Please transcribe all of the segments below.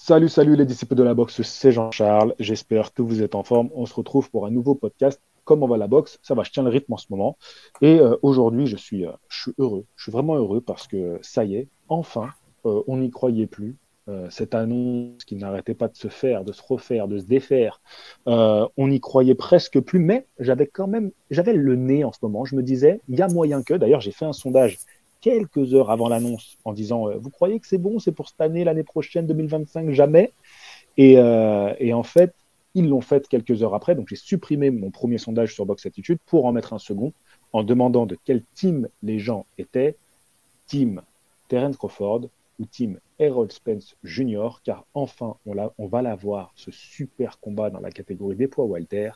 Salut les disciples de la boxe, c'est Jean-Charles. J'espère que vous êtes en forme. On se retrouve pour un nouveau podcast. Comment va la boxe? Ça va, je tiens le rythme en ce moment. Et aujourd'hui, je suis heureux. Je suis vraiment heureux parce que ça y est, enfin, on n'y croyait plus. Cette annonce qui n'arrêtait pas de se faire, de se refaire, de se défaire, on n'y croyait presque plus. Mais j'avais le nez en ce moment. Je me disais, il y a moyen que. D'ailleurs, j'ai fait un sondage quelques heures avant l'annonce en disant vous croyez que c'est bon, c'est pour cette année, l'année prochaine, 2025, jamais. Et en fait, ils l'ont fait quelques heures après. Donc j'ai supprimé mon premier sondage sur Box Attitude pour en mettre un second en demandant de quel team les gens étaient, team Terence Crawford ou team Errol Spence Jr., car enfin on va l'avoir, ce super combat dans la catégorie des poids Walter.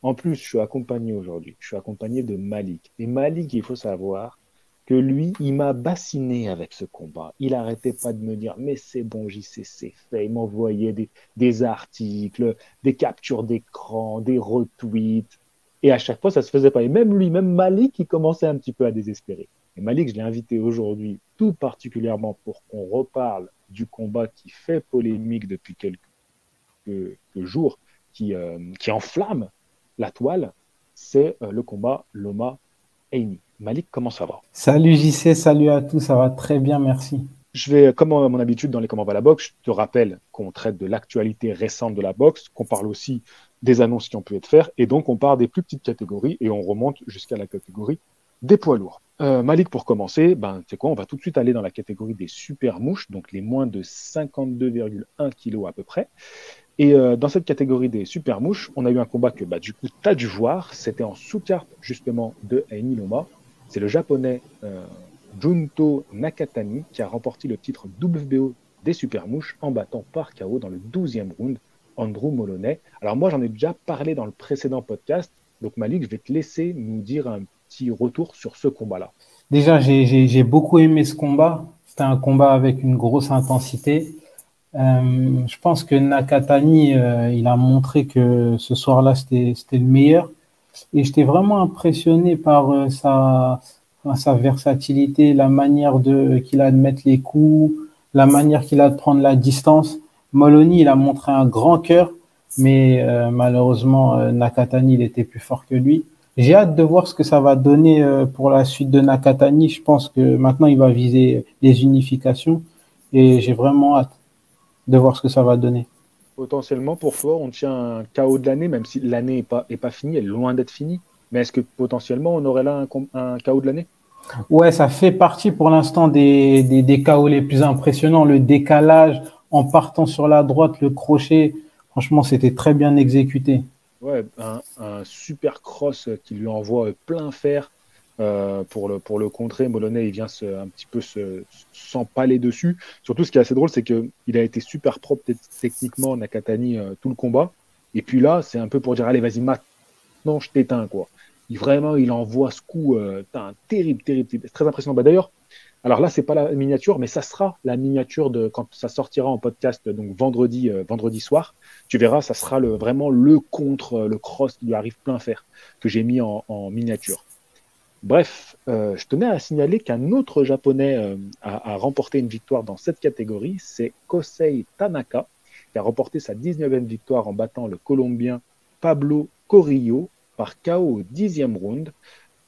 En plus, je suis accompagné aujourd'hui, je suis accompagné de Malik. Et Malik, il faut savoir que lui, il m'a bassiné avec ce combat. Il n'arrêtait pas de me dire, mais c'est bon, JC, c'est fait. Il m'envoyait des articles, des captures d'écran, des retweets. Et à chaque fois, ça ne se faisait pas. Et même lui, même Malik, il commençait un petit peu à désespérer. Et Malik, je l'ai invité aujourd'hui tout particulièrement pour qu'on reparle du combat qui fait polémique depuis quelques jours, qui enflamme la toile. C'est le combat Loma Heini. Malik, comment ça va? Salut JC, salut à tous, ça va très bien, merci. Je vais, comme à mon habitude dans les Comment va la boxe, je te rappelle qu'on traite de l'actualité récente de la boxe, qu'on parle aussi des annonces qui ont pu être faites, et donc on part des plus petites catégories et on remonte jusqu'à la catégorie des poids lourds. Malik, pour commencer, ben, c'est quoi? On va tout de suite aller dans la catégorie des super mouches, donc les moins de 52,1 kilos à peu près. Et dans cette catégorie des super mouches, on a eu un combat que bah, du coup, tu as dû voir. C'était en sous-carte justement de Aini Loma. C'est le japonais Junto Nakatani qui a remporté le titre WBO des super mouches en battant par KO dans le 12e round Andrew Moloney. Alors moi, j'en ai déjà parlé dans le précédent podcast. Donc Malik, je vais te laisser nous dire un petit retour sur ce combat-là. Déjà, j'ai beaucoup aimé ce combat. C'était un combat avec une grosse intensité. Je pense que Nakatani, il a montré que ce soir-là, c'était le meilleur. Et j'étais vraiment impressionné par sa versatilité, la manière qu'il a de mettre les coups, la manière qu'il a de prendre la distance. Moloney, il a montré un grand cœur, mais malheureusement, Nakatani, il était plus fort que lui. J'ai hâte de voir ce que ça va donner pour la suite de Nakatani. Je pense que maintenant, il va viser les unifications et j'ai vraiment hâte de voir ce que ça va donner. Potentiellement, pour toi, on tient un KO de l'année, même si l'année n'est pas finie, elle est loin d'être finie. Mais est-ce que potentiellement, on aurait là un KO de l'année? Ouais, ça fait partie pour l'instant des KO les plus impressionnants. Le décalage en partant sur la droite, le crochet, franchement, c'était très bien exécuté. Ouais, un super cross qui lui envoie plein fer pour le contrer. Moloney, il vient un petit peu s'empaler dessus. Surtout, ce qui est assez drôle, c'est qu'il a été super propre techniquement, Nakatani, tout le combat. Et puis là, c'est un peu pour dire, allez, vas-y, maintenant, je t'éteins, quoi. Vraiment, il envoie ce coup, terrible, terrible, terrible. C'est très impressionnant. Bah, d'ailleurs, alors là, c'est pas la miniature, mais ça sera la miniature de quand ça sortira en podcast, donc vendredi soir. Tu verras, ça sera vraiment le contre, le cross qui lui arrive plein fer que j'ai mis en miniature. Bref, je tenais à signaler qu'un autre japonais a remporté une victoire dans cette catégorie, c'est Kosei Tanaka, qui a remporté sa 19e victoire en battant le Colombien Pablo Corrillo par KO au 10e round.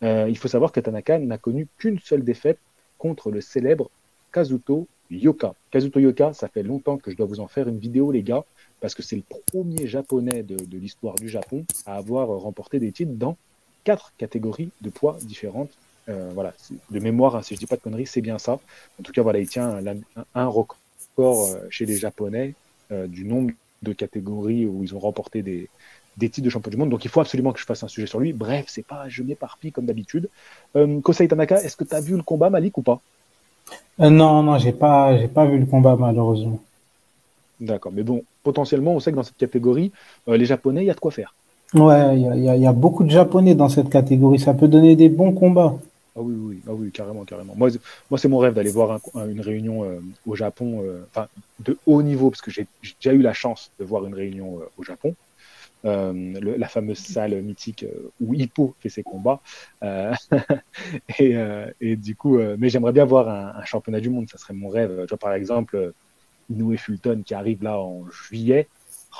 Il faut savoir que Tanaka n'a connu qu'une seule défaite contre le célèbre Kazuto Yoka. Kazuto Yoka, ça fait longtemps que je dois vous en faire une vidéo, les gars, parce que c'est le premier japonais de l'histoire du Japon à avoir remporté des titres dans 4 catégories de poids différentes. Voilà, de mémoire, hein, si je ne dis pas de conneries, c'est bien ça. En tout cas, voilà, il tient un record chez les Japonais du nombre de catégories où ils ont remporté des titres de champion du monde. Donc il faut absolument que je fasse un sujet sur lui. Bref, c'est pas, je m'éparpille comme d'habitude. Kosei Tanaka, est-ce que tu as vu le combat, Malik, ou pas? Non, non, j'ai pas vu le combat malheureusement. D'accord, mais bon, potentiellement, on sait que dans cette catégorie, les Japonais, il y a de quoi faire. Ouais, il y a beaucoup de Japonais dans cette catégorie. Ça peut donner des bons combats. Ah oui, oui, ah oui, carrément, carrément. Moi c'est mon rêve d'aller voir une réunion au Japon, enfin, de haut niveau, parce que j'ai déjà eu la chance de voir une réunion au Japon. La fameuse salle mythique où Hippo fait ses combats. Euh, et du coup, mais j'aimerais bien voir un championnat du monde, ça serait mon rêve. Tu vois, par exemple, Inoue Fulton qui arrive là en juillet.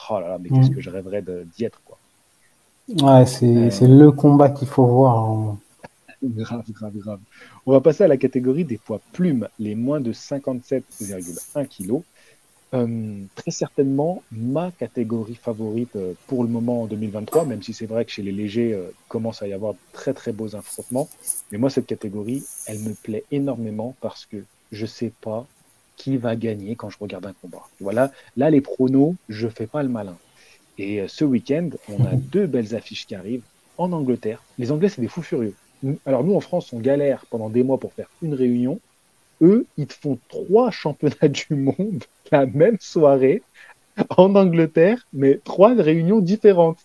Oh là là, mais qu'est-ce que je rêverais d'y être, quoi. Ouais, c'est le combat qu'il faut voir, hein. Grave, grave, grave. On va passer à la catégorie des poids plumes, les moins de 57,1 kg. Très certainement ma catégorie favorite pour le moment en 2023, même si c'est vrai que chez les légers, commence à y avoir de très très beaux affrontements. Mais moi, cette catégorie, elle me plaît énormément parce que je sais pas qui va gagner quand je regarde un combat. Voilà, là, les pronos, je fais pas le malin. Et ce week-end, on a deux belles affiches qui arrivent en Angleterre. Les Anglais, c'est des fous furieux. Alors nous, en France, on galère pendant des mois pour faire une réunion. Eux, ils te font trois championnats du monde la même soirée en Angleterre, mais trois réunions différentes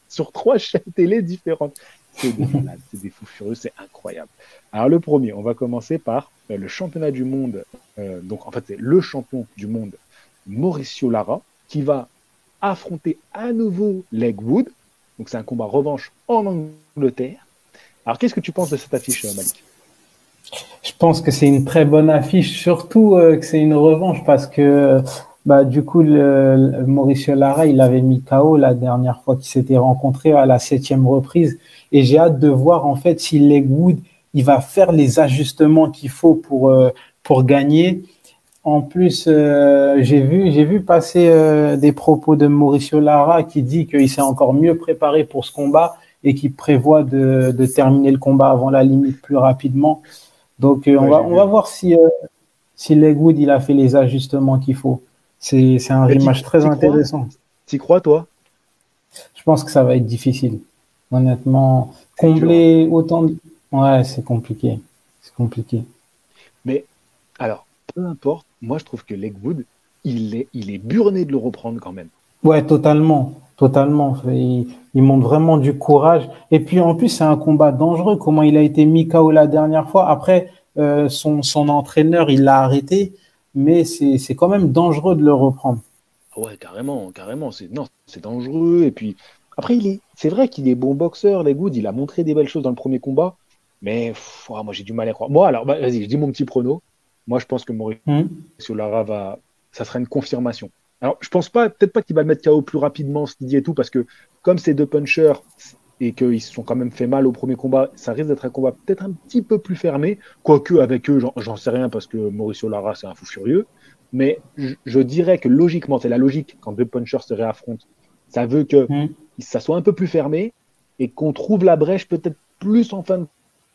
sur trois chaînes télé différentes. C'est des malades, c'est des fous furieux, c'est incroyable. Alors le premier, on va commencer par le championnat du monde. Donc en fait, c'est le champion du monde, Mauricio Lara, qui va affronter à nouveau Legwood. Donc c'est un combat revanche en Angleterre. Alors qu'est-ce que tu penses de cette affiche, Malik? Je pense que c'est une très bonne affiche, surtout que c'est une revanche parce que bah du coup le Mauricio Lara il avait mis KO la dernière fois qu'ils s'étaient rencontrés à la 7e reprise et j'ai hâte de voir en fait si Legwood il va faire les ajustements qu'il faut pour gagner. En plus j'ai vu passer des propos de Mauricio Lara qui dit qu'il s'est encore mieux préparé pour ce combat et qu'il prévoit de terminer le combat avant la limite plus rapidement. Donc, on Ouais, va, j'ai on vu. va voir si Legwood il a fait les ajustements qu'il faut. C'est un Mais rematch très t'y crois? intéressant. T'y crois, toi? Je pense que ça va être difficile. Honnêtement, C'est dur, hein. combler autant de... Ouais, c'est compliqué. C'est compliqué. Mais alors, peu importe, moi je trouve que Legwood, il est burné de le reprendre quand même. Ouais, totalement. Totalement. Il montre vraiment du courage. Et puis, en plus, c'est un combat dangereux. Comment il a été mis KO la dernière fois. Après, son entraîneur, il l'a arrêté. Mais c'est quand même dangereux de le reprendre. Ouais, carrément, carrément. Non, c'est dangereux. Et puis, après, c'est vrai qu'il est bon boxeur, Legwood. Il a montré des belles choses dans le premier combat. Mais moi, j'ai du mal à croire. Moi, alors, vas-y, je dis mon petit prono. Moi, je pense que Mauricio Hmm. Lara ça sera une confirmation. Alors, je pense pas, peut-être pas qu'il va le mettre KO plus rapidement, ce qu'il dit et tout, parce que comme c'est deux punchers et qu'ils se sont quand même fait mal au premier combat, ça risque d'être un combat peut-être un petit peu plus fermé. Quoique, avec eux, j'en sais rien, parce que Mauricio Lara, c'est un fou furieux. Mais je dirais que logiquement, c'est la logique quand deux punchers se réaffrontent. Ça veut que Hmm. ça soit un peu plus fermé et qu'on trouve la brèche peut-être plus en fin de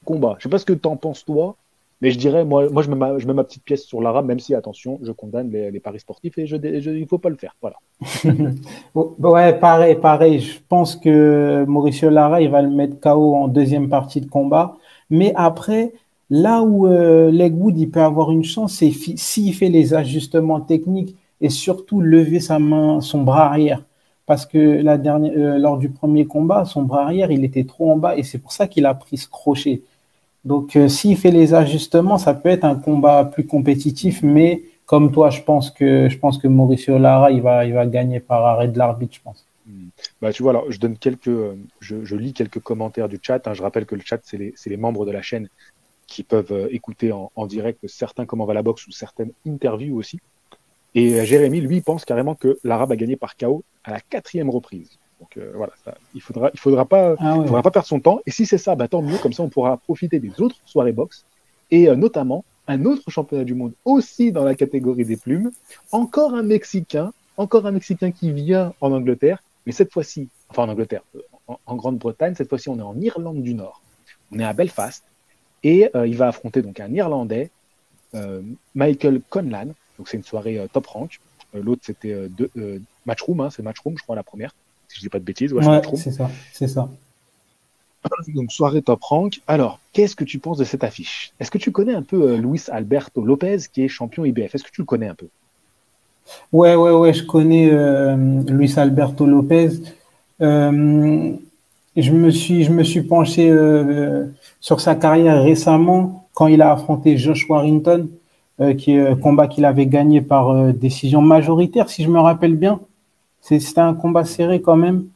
combat. Je sais pas ce que tu en penses toi, mais je dirais, moi je mets ma petite pièce sur Lara, même si, attention, je condamne les paris sportifs et il ne faut pas le faire. Voilà. Ouais, pareil, pareil. Je pense que Mauricio Lara, il va le mettre KO en deuxième partie de combat. Mais après, là où Legwood, il peut avoir une chance, c'est s'il fait les ajustements techniques et surtout lever sa main, son bras arrière. Parce que lors du premier combat, son bras arrière, il était trop en bas et c'est pour ça qu'il a pris ce crochet. Donc, s'il fait les ajustements, ça peut être un combat plus compétitif, mais comme toi, je pense que Mauricio Lara, il va gagner par arrêt de l'arbitre, je pense. Bah, tu vois, alors, je lis quelques commentaires du chat, hein. Je rappelle que le chat, c'est les membres de la chaîne qui peuvent écouter en direct certains Comment va la boxe ou certaines interviews aussi. Et Jérémy, lui, pense carrément que l'Arabe a gagné par KO à la 4e reprise. Donc voilà, Ah il faudra ouais. pas perdre son temps. Et si c'est ça, bah, tant mieux, comme ça on pourra profiter des autres soirées boxe. Et notamment un autre championnat du monde aussi dans la catégorie des plumes. Encore un Mexicain qui vient en Angleterre, mais cette fois-ci, enfin en Angleterre, en Grande-Bretagne, cette fois-ci on est en Irlande du Nord. On est à Belfast et il va affronter donc un Irlandais, Michael Conlan. Donc c'est une soirée top rank. L'autre c'était Matchroom, hein, c'est Matchroom, je crois, la première. Si je dis pas de bêtises, ouais, c'est Ouais, Matchroom. c'est ça, c'est ça. Donc soirée top rank. Alors, qu'est-ce que tu penses de cette affiche? Est-ce que tu connais un peu Luis Alberto Lopez, qui est champion IBF? Est-ce que tu le connais un peu? Ouais, ouais, ouais, je connais Luis Alberto Lopez. Euh, je me suis penché sur sa carrière récemment quand il a affronté Josh Warrington, qui est un Mhm. combat qu'il avait gagné par décision majoritaire, si je me rappelle bien. C'était un combat serré quand même.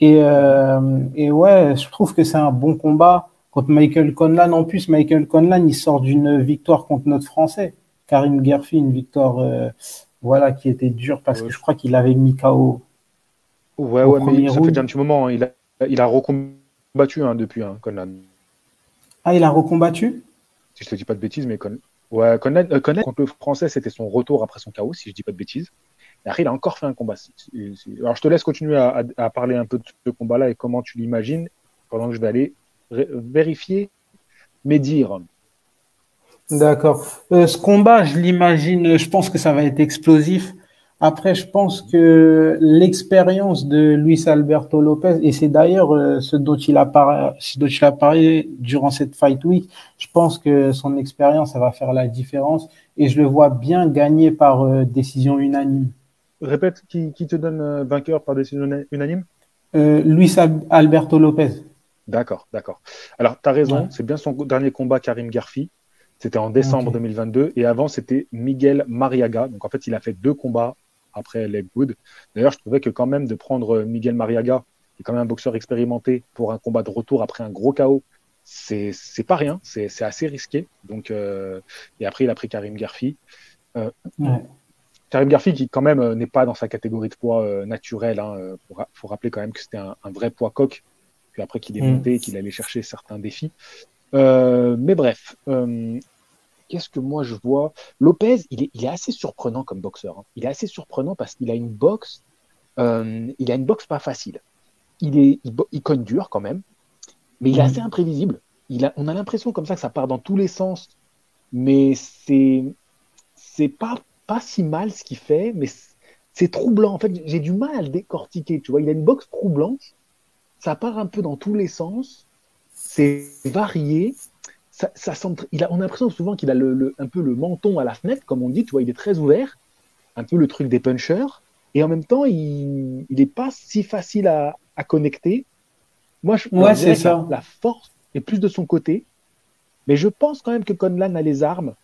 Et ouais, je trouve que c'est un bon combat contre Michael Conlan. En plus, Michael Conlan, il sort d'une victoire contre notre Français, Karim Guerfi, une victoire voilà, qui était dur parce Ouais, que je crois qu'il avait mis KO au mais premier ça fait déjà round. un petit moment, hein. Il a recombattu depuis, hein, Conlan. Ah, il a recombattu? Si je te dis pas de bêtises, mais ouais, Conlan, contre le Français, c'était son retour après son KO, si je dis pas de bêtises. Et après, il a encore fait un combat. Alors, je te laisse continuer à parler un peu de ce combat-là et comment tu l'imagines, pendant que je vais aller vérifier mes dires. D'accord. Ce combat, je l'imagine, je pense que ça va être explosif. Après, je pense que l'expérience de Luis Alberto Lopez, et c'est d'ailleurs ce dont il a parlé durant cette Fight Week, je pense que son expérience, ça va faire la différence et je le vois bien gagner par décision unanime. Répète, qui te donne vainqueur par décision unanime? Alberto Lopez. D'accord, d'accord. Alors, tu as raison, Ouais. c'est bien son dernier combat, Karim Garfi. C'était en Ok. décembre 2022. Et avant, c'était Miguel Mariaga. Donc, en fait, il a fait deux combats après Legwood. D'ailleurs, je trouvais que quand même de prendre Miguel Mariaga, qui est quand même un boxeur expérimenté, pour un combat de retour après un gros KO, c'est pas rien. C'est assez risqué. Donc, et après, il a pris Karim Garfi. Euh, Ouais. Karim Garfi, qui quand même n'est pas dans sa catégorie de poids naturel. Hein, faut rappeler quand même que c'était un vrai poids coq. Puis après qu'il est Mm. monté et qu'il allait chercher certains défis. Mais bref, qu'est-ce que moi je vois? Lopez, il est assez surprenant comme boxeur, hein. Il est assez surprenant parce qu'il a une boxe pas facile. Il cogne dur quand même, mais il est assez Mm. imprévisible. On a l'impression comme ça que ça part dans tous les sens, mais c'est pas si mal ce qu'il fait, mais c'est troublant. En fait, j'ai du mal à le décortiquer. Tu vois, il a une boxe troublante, ça part un peu dans tous les sens, c'est varié. On a l'impression souvent qu'il a un peu le menton à la fenêtre, comme on dit, tu vois, il est très ouvert, un peu le truc des punchers, et en même temps, il n'est pas si facile à connecter. Alors, Ouais, je c'est dirais que ça. la force est plus de son côté, mais je pense quand même que Conlan a les armes,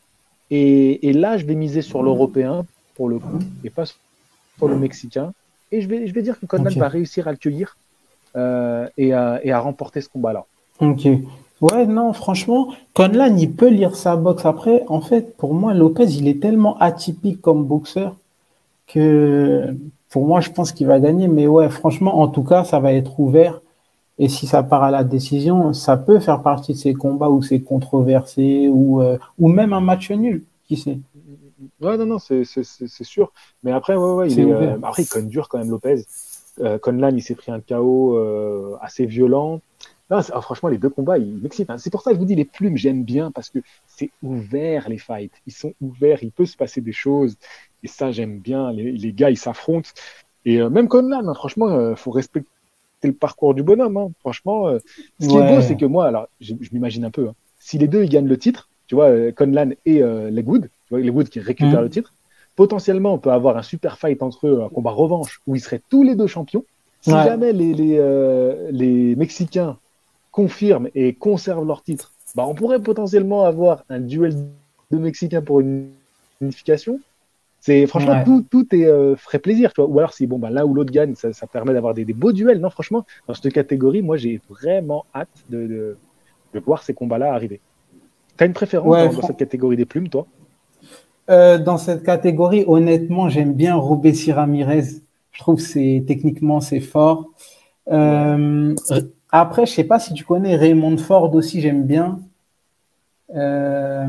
et là, je vais miser sur l'Européen, pour le coup, et pas sur le Mexicain, et je vais dire que Conlan va Ok. réussir à le cueillir et à remporter ce combat-là. Ok. Ouais, non, franchement, Conlan, il peut lire sa boxe. Après, en fait, pour moi, Lopez, il est tellement atypique comme boxeur que pour moi, je pense qu'il va gagner. Mais ouais, franchement, en tout cas, ça va être ouvert. Et si ça part à la décision, ça peut faire partie de ces combats où c'est controversé ou même un match nul. Qui sait? Ouais, non, non, c'est sûr. Mais après, ouais, ouais, C'est ouvert. après, il conne dur quand même, Lopez. Conlan, il s'est pris un KO assez violent. Non, franchement, les deux combats, ils m'excitent, hein. C'est pour ça que je vous dis, les plumes, j'aime bien parce que c'est ouvert, les fights. Ils sont ouverts, il peut se passer des choses. Et ça, j'aime bien. Les gars, ils s'affrontent. Et même Conlan, hein, franchement, faut respecter le parcours du bonhomme, hein. Franchement, ce qui est beau, c'est Ouais. que moi, alors, je m'imagine un peu, hein. Si les deux, ils gagnent le titre, tu vois, Conlan et Legwood, tu vois, Legwood qui récupère le Hmm. titre, potentiellement, on peut avoir un super fight entre eux, un combat revanche, où ils seraient tous les deux champions. Si Ouais. jamais les Mexicains confirment et conservent leur titre, bah, on pourrait potentiellement avoir un duel de Mexicains pour une unification. Franchement, Ouais. tout est ferait plaisir, tu vois. Ou alors si bon bah l'un ou l'autre gagne, ça permet d'avoir des beaux duels. Non, franchement, dans cette catégorie, moi j'ai vraiment hâte de voir ces combats-là arriver. T'as une préférence Ouais. dans cette catégorie des plumes, toi? Dans cette catégorie, honnêtement, j'aime bien Robesi Ramirez. Je trouve que techniquement c'est fort. Ouais. Euh, Après, je sais pas si tu connais Raymond Ford aussi, j'aime bien. Euh,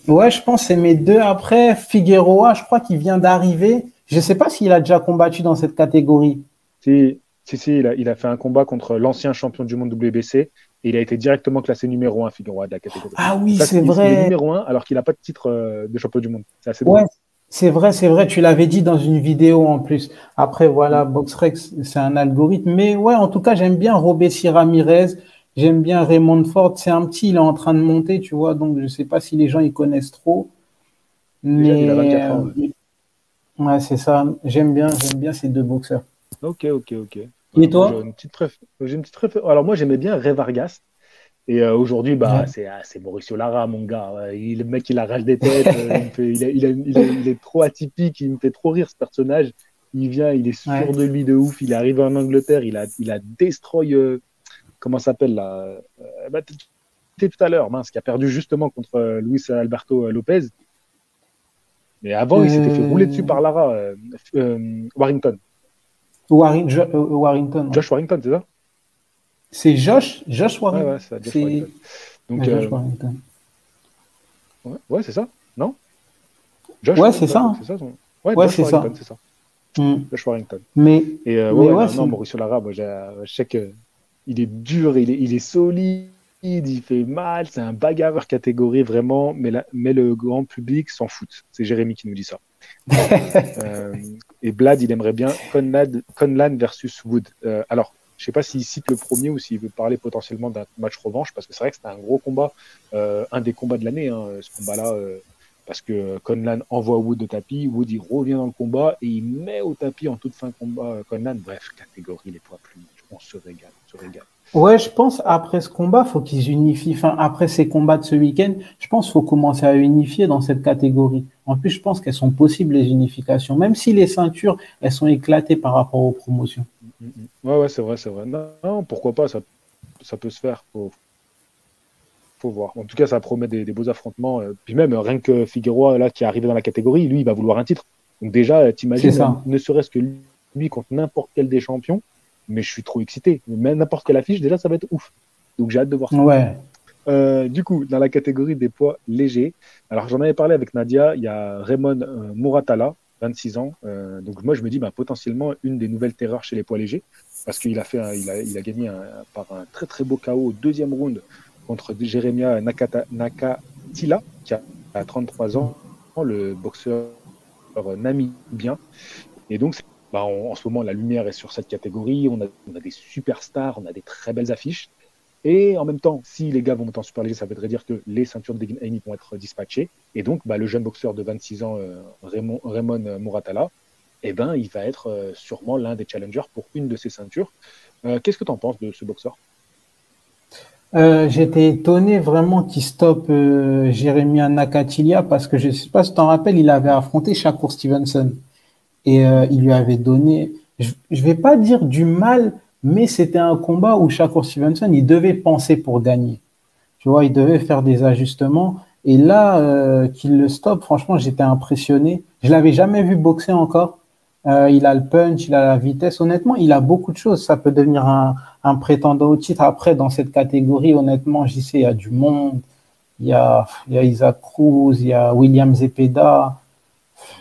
ouais, je pense que c'est mes deux. Après, Figueroa, je crois qu'il vient d'arriver. Je sais pas s'il a déjà combattu dans cette catégorie. Si, il a fait un combat contre l'ancien champion du monde WBC et il a été directement classé numéro 1 Figueroa de la catégorie. Ah Donc oui, ça, c'est il est vrai. numéro 1 alors qu'il n'a pas de titre de champion du monde. C'est assez Ouais, drôle. c'est vrai, tu l'avais dit dans une vidéo en plus. Après, Mm. voilà, BoxRec, c'est un algorithme. Mais ouais, en tout cas, j'aime bien Robesi Ramirez, j'aime bien Raymond Ford. C'est un petit, il est en train de monter, tu vois, donc je sais pas si les gens ils connaissent trop. Il est jeune, il a Mais 24 ans. Ouais. ouais, c'est ça. J'aime bien ces deux boxeurs. Ok, ok, ok. Et Voilà, moi, toi? j'ai une petite préférence. Alors, moi, j'aimais bien Ray Vargas. Et aujourd'hui, bah, Ouais. c'est Mauricio Lara, mon gars. Ouais, le mec, il arrache des têtes. Il est trop atypique. Il me fait trop rire, ce personnage. Il vient, il est Ouais. sûr de lui de ouf. Il est arrivé en Angleterre. Il a destroy, comment ça s'appelle là? Bah, tout à l'heure, mince, qui a perdu justement contre Luis Alberto Lopez. Mais avant, il s'était fait rouler dessus par Lara, Warrington. Warrington, ouais. Josh Warrington, c'est ça? C'est Josh Ouais, Warrington. ouais, c'est ça, Josh C'est Warrington. Donc, Josh Warrington. ouais, ouais, c'est ça? Non? Josh Ouais, c'est Warrington, ça, donc hein. c'est ça son... Ouais, Ouais, Josh c'est ça. Warrington, c'est ça. Mm. Josh Warrington. Mais, Et ouais, mais ouais, ouais, non, c'est. non, Mauricio Lara, moi, je sais que il est dur, il est solide, il fait mal, c'est un bagarreur catégorie vraiment, mais le grand public s'en fout. C'est Jérémy qui nous dit ça. Euh, et Blad, il aimerait bien Conlan versus Wood. Alors, je sais pas s'il cite le premier ou s'il veut parler potentiellement d'un match revanche, parce que c'est vrai que c'était un gros combat, un des combats de l'année, hein, ce combat-là, parce que Conlan envoie Wood au tapis, Wood il revient dans le combat et il met au tapis en toute fin de combat Conlan. Bref, catégorie les poids plumes, on se régale, on se régale. Ouais, je pense après ce combat, faut qu'ils unifient. Enfin, après ces combats de ce week-end, je pense qu'il faut commencer à unifier dans cette catégorie. En plus, je pense qu'elles sont possibles les unifications, même si les ceintures elles sont éclatées par rapport aux promotions. Ouais, ouais, c'est vrai, c'est vrai. Non, non, pourquoi pas, ça peut se faire. Faut voir. En tout cas, ça promet des beaux affrontements. Puis même, rien que Figueroa, là, qui est arrivé dans la catégorie, lui, il va vouloir un titre. Donc déjà, C'est t'imagines, ça. ne serait-ce que lui contre n'importe quel des champions, mais je suis trop excité. Même n'importe quelle affiche, déjà, ça va être ouf. Donc j'ai hâte de voir ça. Ouais. Du coup, dans la catégorie des poids légers, alors j'en avais parlé avec Nadia, il y a Raymond Muratalla, 26 ans. Donc moi, je me dis, bah, potentiellement, une des nouvelles terreurs chez les poids légers, parce qu'il a, il a gagné par un très très beau KO au deuxième round contre Jeremia Nakatila, qui a 33 ans, le boxeur namibien. Et donc, bah, en ce moment, la lumière est sur cette catégorie. On a des superstars, on a des très belles affiches. Et en même temps, si les gars vont monter en super léger, ça voudrait dire que les ceintures de Devin Haney vont être dispatchées. Et donc, bah, le jeune boxeur de 26 ans, Raymond Muratalla, eh ben, il va être sûrement l'un des challengers pour une de ces ceintures. Qu'est-ce que tu en penses de ce boxeur? J'étais étonné vraiment qu'il stoppe Jeremiah Nakatilia parce que je sais pas si tu t'en rappelles, il avait affronté Shakur Stevenson et il lui avait donné, je vais pas dire du mal, mais c'était un combat où Shakur Stevenson il devait penser pour gagner. Tu vois, il devait faire des ajustements. Et là, qu'il le stoppe, franchement, j'étais impressionné. Je l'avais jamais vu boxer encore. Il a le punch, il a la vitesse. Honnêtement, il a beaucoup de choses. Ça peut devenir un prétendant au titre. Après, dans cette catégorie, honnêtement, j'y sais, il y a du monde. Il y a Isaac Cruz, il y a William Zepeda.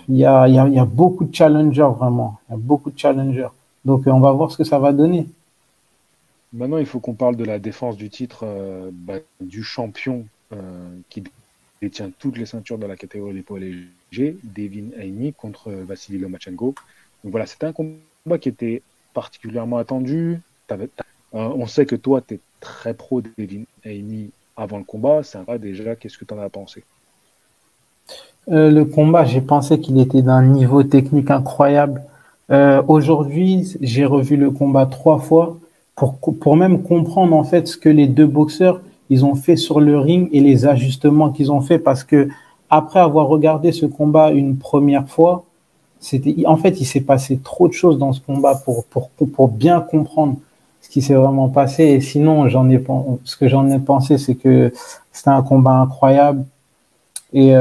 Il y a beaucoup de challengers, vraiment. Il y a beaucoup de challengers. Donc, on va voir ce que ça va donner. Maintenant, il faut qu'on parle de la défense du titre bah, du champion qui détient toutes les ceintures dans la catégorie des poids légers, Devin Haney contre Vassili Lomachenko. Donc voilà, c'était un combat qui était particulièrement attendu. On sait que toi, tu es très pro Devin Haney avant le combat. C'est vrai déjà, qu'est-ce que tu en as pensé? Le combat, j'ai pensé qu'il était d'un niveau technique incroyable. Aujourd'hui, j'ai revu le combat 3 fois pour même comprendre en fait ce que les deux boxeurs ils ont fait sur le ring et les ajustements qu'ils ont fait parce que après avoir regardé ce combat une première fois, c'était en fait il s'est passé trop de choses dans ce combat pour bien comprendre ce qui s'est vraiment passé. Et sinon, ce que j'en ai pensé, c'est que c'était un combat incroyable. Et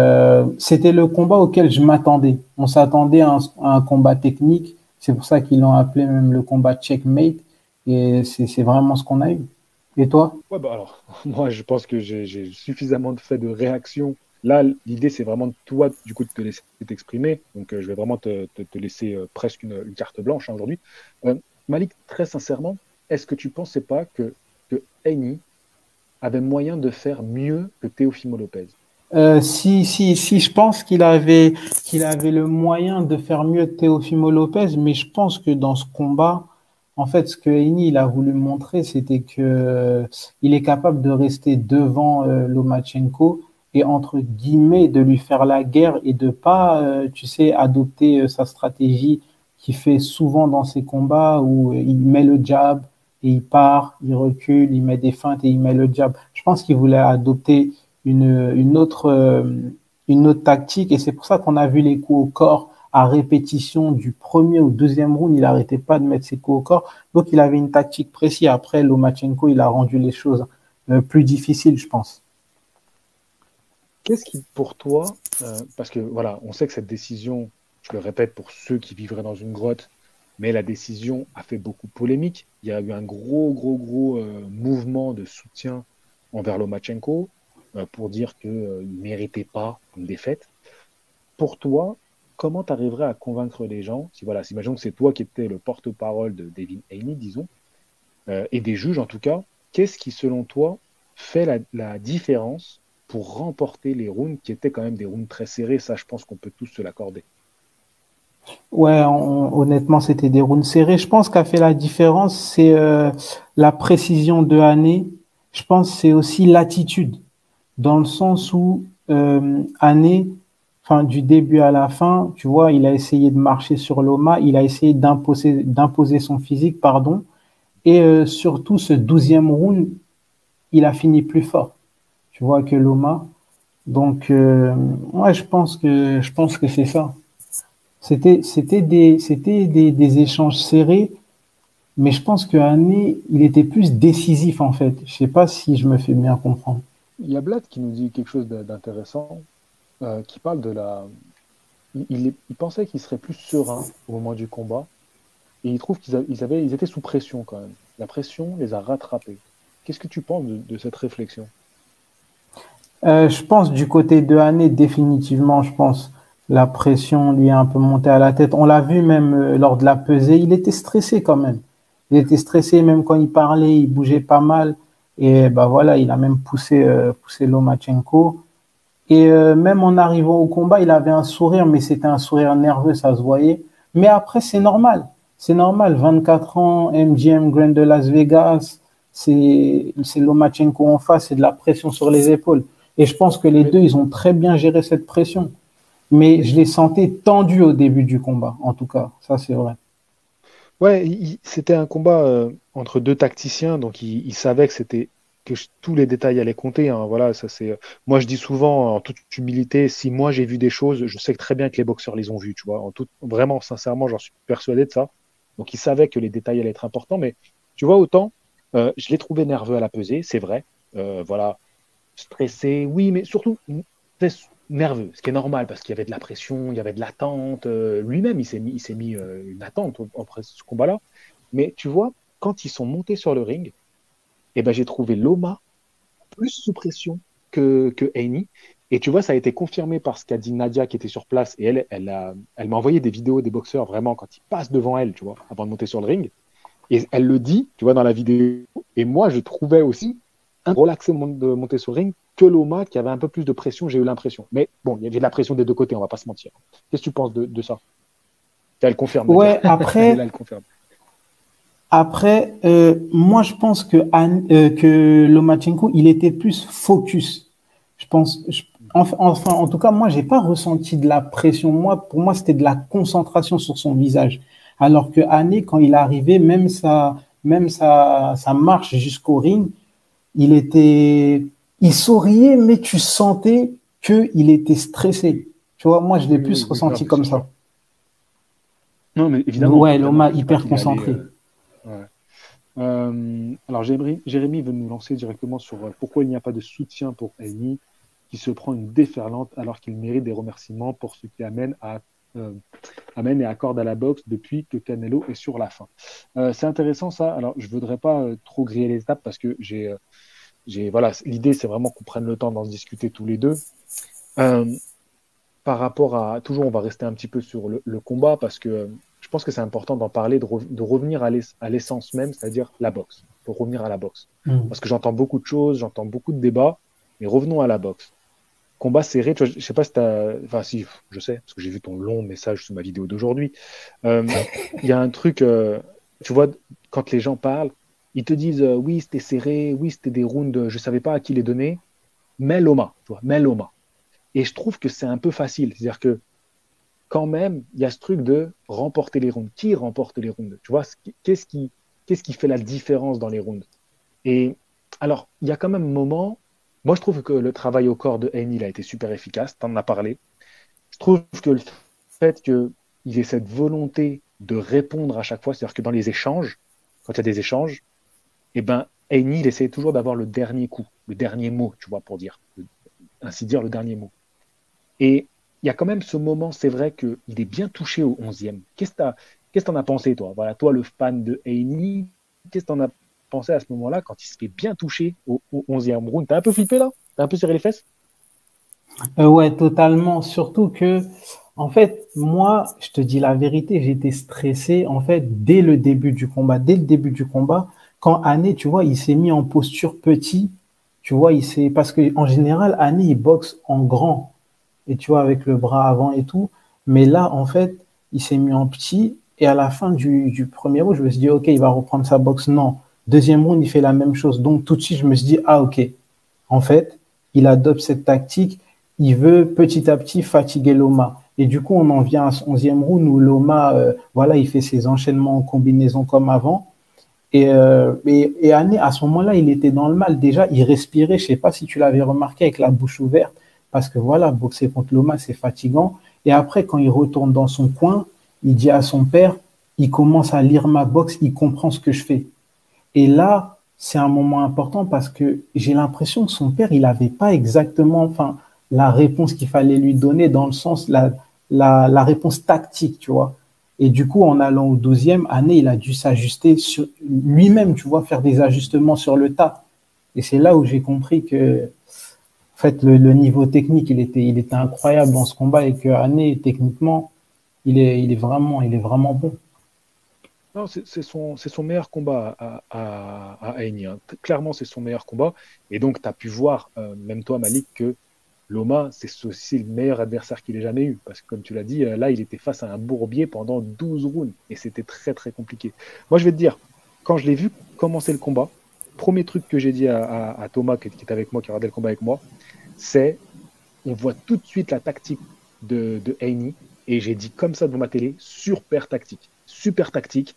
c'était le combat auquel je m'attendais. On s'attendait à un combat technique. C'est pour ça qu'ils l'ont appelé même le combat checkmate. Et c'est vraiment ce qu'on a eu. Et toi? Ouais, bah alors, moi, je pense que j'ai suffisamment de faits de réaction. Là, l'idée, c'est vraiment toi, du coup, de te laisser t'exprimer. Donc, je vais vraiment te laisser presque une carte blanche hein, aujourd'hui. Euh, Malik, très sincèrement, est-ce que tu ne pensais pas que Haney avait moyen de faire mieux que Teofimo Lopez? Si, je pense qu'il avait le moyen de faire mieux que Teofimo Lopez, mais je pense que dans ce combat, en fait, ce que Heini il a voulu montrer, c'était que il est capable de rester devant Lomachenko et entre guillemets de lui faire la guerre et de pas, tu sais, adopter sa stratégie qu'il fait souvent dans ses combats où il met le jab et il part, il recule, il met des feintes et il met le jab. Je pense qu'il voulait adopter une une autre tactique et c'est pour ça qu'on a vu les coups au corps à répétition du premier ou deuxième round, il n'arrêtait pas de mettre ses coups au corps. Donc, il avait une tactique précise. Après, Lomachenko, il a rendu les choses plus difficiles, je pense. Qu'est-ce qui, pour toi, parce que voilà, on sait que cette décision, je le répète pour ceux qui vivraient dans une grotte, mais la décision a fait beaucoup polémique. Il y a eu un gros mouvement de soutien envers Lomachenko pour dire qu'il ne méritait pas une défaite. Pour toi, comment tu arriverais à convaincre les gens, si voilà, imaginons que c'est toi qui étais le porte-parole de Devin Haney, disons, et des juges en tout cas, qu'est-ce qui, selon toi, fait la différence pour remporter les rounds qui étaient quand même des rounds très serrés? Ça, je pense qu'on peut tous se l'accorder. Ouais, honnêtement, c'était des rounds serrés. Je pense qu'a fait la différence, c'est la précision de Hané. Je pense que c'est aussi l'attitude, dans le sens où Hané, enfin du début à la fin, tu vois, il a essayé de marcher sur Loma, il a essayé d'imposer son physique, pardon, et surtout ce 12e round, il a fini plus fort, tu vois, que Loma. Donc, ouais, je pense que c'est ça. C'était des échanges serrés, mais je pense que Hané, il était plus décisif en fait. Je sais pas si je me fais bien comprendre. Il y a Blad qui nous dit quelque chose d'intéressant, qui parle de la. Il pensait qu'ils seraient plus sereins au moment du combat, et il trouve ils étaient sous pression quand même. La pression les a rattrapés. Qu'est-ce que tu penses de cette réflexion? Je pense du côté de Hané, définitivement, je pense la pression lui est un peu montée à la tête. On l'a vu même lors de la pesée, il était stressé quand même. Il était stressé même quand il parlait, il bougeait pas mal. Et bah voilà, il a même poussé Lomachenko. Et même en arrivant au combat, il avait un sourire, mais c'était un sourire nerveux, ça se voyait. Mais après, c'est normal. C'est normal. 24 ans, MGM Grand de Las Vegas, c'est Lomachenko en face, c'est de la pression sur les épaules. Et je pense que les Mais, deux, ils ont très bien géré cette pression. Mais mais je les sentais tendus au début du combat, en tout cas. Ça, c'est vrai. ouais, c'était un combat entre deux tacticiens, donc il savait que tous les détails allaient compter, hein. Voilà, ça c'est. Moi, je dis souvent, en toute humilité, si moi j'ai vu des choses, je sais que très bien que les boxeurs les ont vues, tu vois. Vraiment, sincèrement, j'en suis persuadé de ça. Donc, il savait que les détails allaient être importants, mais tu vois, autant, je l'ai trouvé nerveux à la pesée, c'est vrai. Voilà, stressé, oui, mais surtout très nerveux, ce qui est normal parce qu'il y avait de la pression, il y avait de l'attente. Lui-même, il s'est mis une attente après ce combat-là. Mais tu vois, quand ils sont montés sur le ring, eh ben, j'ai trouvé Loma plus sous pression que Haney. Et tu vois, ça a été confirmé par ce qu'a dit Nadia qui était sur place. Et elle m'a envoyé des vidéos des boxeurs vraiment quand ils passent devant elle, tu vois, avant de monter sur le ring. Et elle le dit, tu vois, dans la vidéo. Et moi, je trouvais aussi un relaxé de monter sur le ring que Loma qui avait un peu plus de pression, j'ai eu l'impression. Mais bon, il y avait de la pression des deux côtés, on va pas se mentir. Qu'est-ce que tu penses de ça? Elle confirme, Nadia. Ouais, Elle est là, après, elle confirme. après moi, je pense que Lomachenko, il était plus focus. Je pense, enfin, en tout cas, moi, j'ai pas ressenti de la pression. Moi, pour moi, c'était de la concentration sur son visage. Alors que Hané, quand il est arrivé, même sa marche jusqu'au ring, il souriait, mais tu sentais qu'il était stressé. Tu vois, moi, je l'ai Oui, plus oui, oui, non, ressenti mais comme c'est sûr. ça. Non, mais évidemment, Ouais, évidemment, Loma je dis pas hyper qu'il allait. concentré. Ouais. Alors, Jérémy veut nous lancer directement sur pourquoi il n'y a pas de soutien pour Eni, qui se prend une déferlante alors qu'il mérite des remerciements pour ce qui euh, amène et accorde à la boxe depuis que Canelo est sur la fin. C'est intéressant ça. Alors, je voudrais pas trop griller les étapes parce que voilà, l'idée c'est vraiment qu'on prenne le temps d'en discuter tous les deux. Euh, Par rapport à, toujours, on va rester un petit peu sur le combat parce que je pense que c'est important d'en parler, de revenir à l'essence même, c'est-à-dire la boxe. Pour revenir à la boxe. Mm. Parce que j'entends beaucoup de choses, j'entends beaucoup de débats, mais revenons à la boxe. Combat serré, tu vois, je sais pas si t'as, enfin si, je sais, parce que j'ai vu ton long message sur ma vidéo d'aujourd'hui. Euh, Il y a un truc, tu vois, quand les gens parlent, ils te disent oui, c'était serré, oui, c'était des rounds, je savais pas à qui les donner, mais Loma, tu vois, mais Loma. Et je trouve que c'est un peu facile. C'est-à-dire que quand même, il y a ce truc de remporter les rounds. Qui remporte les rounds? Tu vois, qu'est-ce qui fait la différence dans les rounds? Et alors, il y a quand même un moment, moi je trouve que le travail au corps de Haney il a été super efficace, tu en as parlé. Je trouve que le fait qu'il ait cette volonté de répondre à chaque fois, c'est-à-dire que dans les échanges, quand il y a des échanges, eh ben, Haney, il essaie toujours d'avoir le dernier coup, le dernier mot, tu vois, pour dire. ainsi dire le dernier mot. Et il y a quand même ce moment, c'est vrai qu'il est bien touché au 11e. Qu'est-ce que t'en as pensé, toi? Voilà, toi, le fan de Heini, qu'est-ce que t'en as pensé à ce moment-là quand il se fait bien toucher au 11e round? T'as un peu flippé là? T'as un peu serré les fesses? Ouais, totalement. Surtout que, en fait, moi, je te dis la vérité, j'étais stressé, en fait, dès le début du combat. Dès le début du combat, quand Ané, tu vois, il s'est mis en posture petit, tu vois, parce que, en général, Ané, il boxe en grand, et tu vois, avec le bras avant et tout. Mais là, en fait, il s'est mis en petit, et à la fin du premier round, je me suis dit, OK, il va reprendre sa boxe. Non. Deuxième round, il fait la même chose. Donc, tout de suite, je me suis dit, ah, OK. En fait, il adopte cette tactique. Il veut petit à petit fatiguer Loma. Et du coup, on en vient à ce 11e round où Loma, voilà, il fait ses enchaînements en combinaison comme avant. Et Ané, à ce moment-là, il était dans le mal. Déjà, il respirait. Je ne sais pas si tu l'avais remarqué avec la bouche ouverte, parce que voilà, boxer contre Loma, c'est fatigant. Et après, quand il retourne dans son coin, il dit à son père, il commence à lire ma boxe, il comprend ce que je fais. Et là, c'est un moment important parce que j'ai l'impression que son père, il n'avait pas exactement, enfin, la réponse qu'il fallait lui donner dans le sens, la réponse tactique, tu vois. Et du coup, en allant au 12e année, il a dû s'ajuster sur lui-même, tu vois, faire des ajustements sur le tas. Et c'est là où j'ai compris que, en fait, le niveau technique, il était incroyable dans ce combat et que Année, techniquement, il est vraiment bon. Non, c'est son meilleur combat à Heini, hein. Clairement, c'est son meilleur combat. Et donc, tu as pu voir, même toi, Malik, que Loma, c'est aussi le meilleur adversaire qu'il ait jamais eu. Parce que, comme tu l'as dit, là, il était face à un bourbier pendant 12 rounds. Et c'était très, très compliqué. Moi, je vais te dire, quand je l'ai vu commencer le combat, premier truc que j'ai dit à Thomas, qui est avec moi, qui a regardé le combat avec moi, c'est on voit tout de suite la tactique de Heini. Et j'ai dit comme ça devant ma télé, super tactique. Super tactique.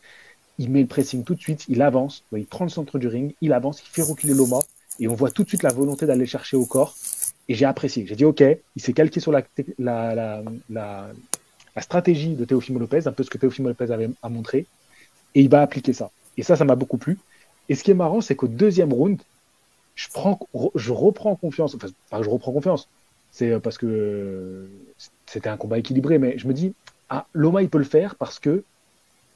Il met le pressing tout de suite, il avance, il prend le centre du ring, il avance, il fait reculer Loma. Et on voit tout de suite la volonté d'aller chercher au corps. Et j'ai apprécié. J'ai dit, OK, il s'est calqué sur la stratégie de Teofimo Lopez, un peu ce que Teofimo Lopez avait à montrer, et il va appliquer ça. Et ça m'a beaucoup plu. Et ce qui est marrant, c'est qu'au deuxième round, je reprends confiance. Enfin, pas que je reprends confiance. C'est parce que c'était un combat équilibré, mais je me dis, ah, Loma, il peut le faire parce que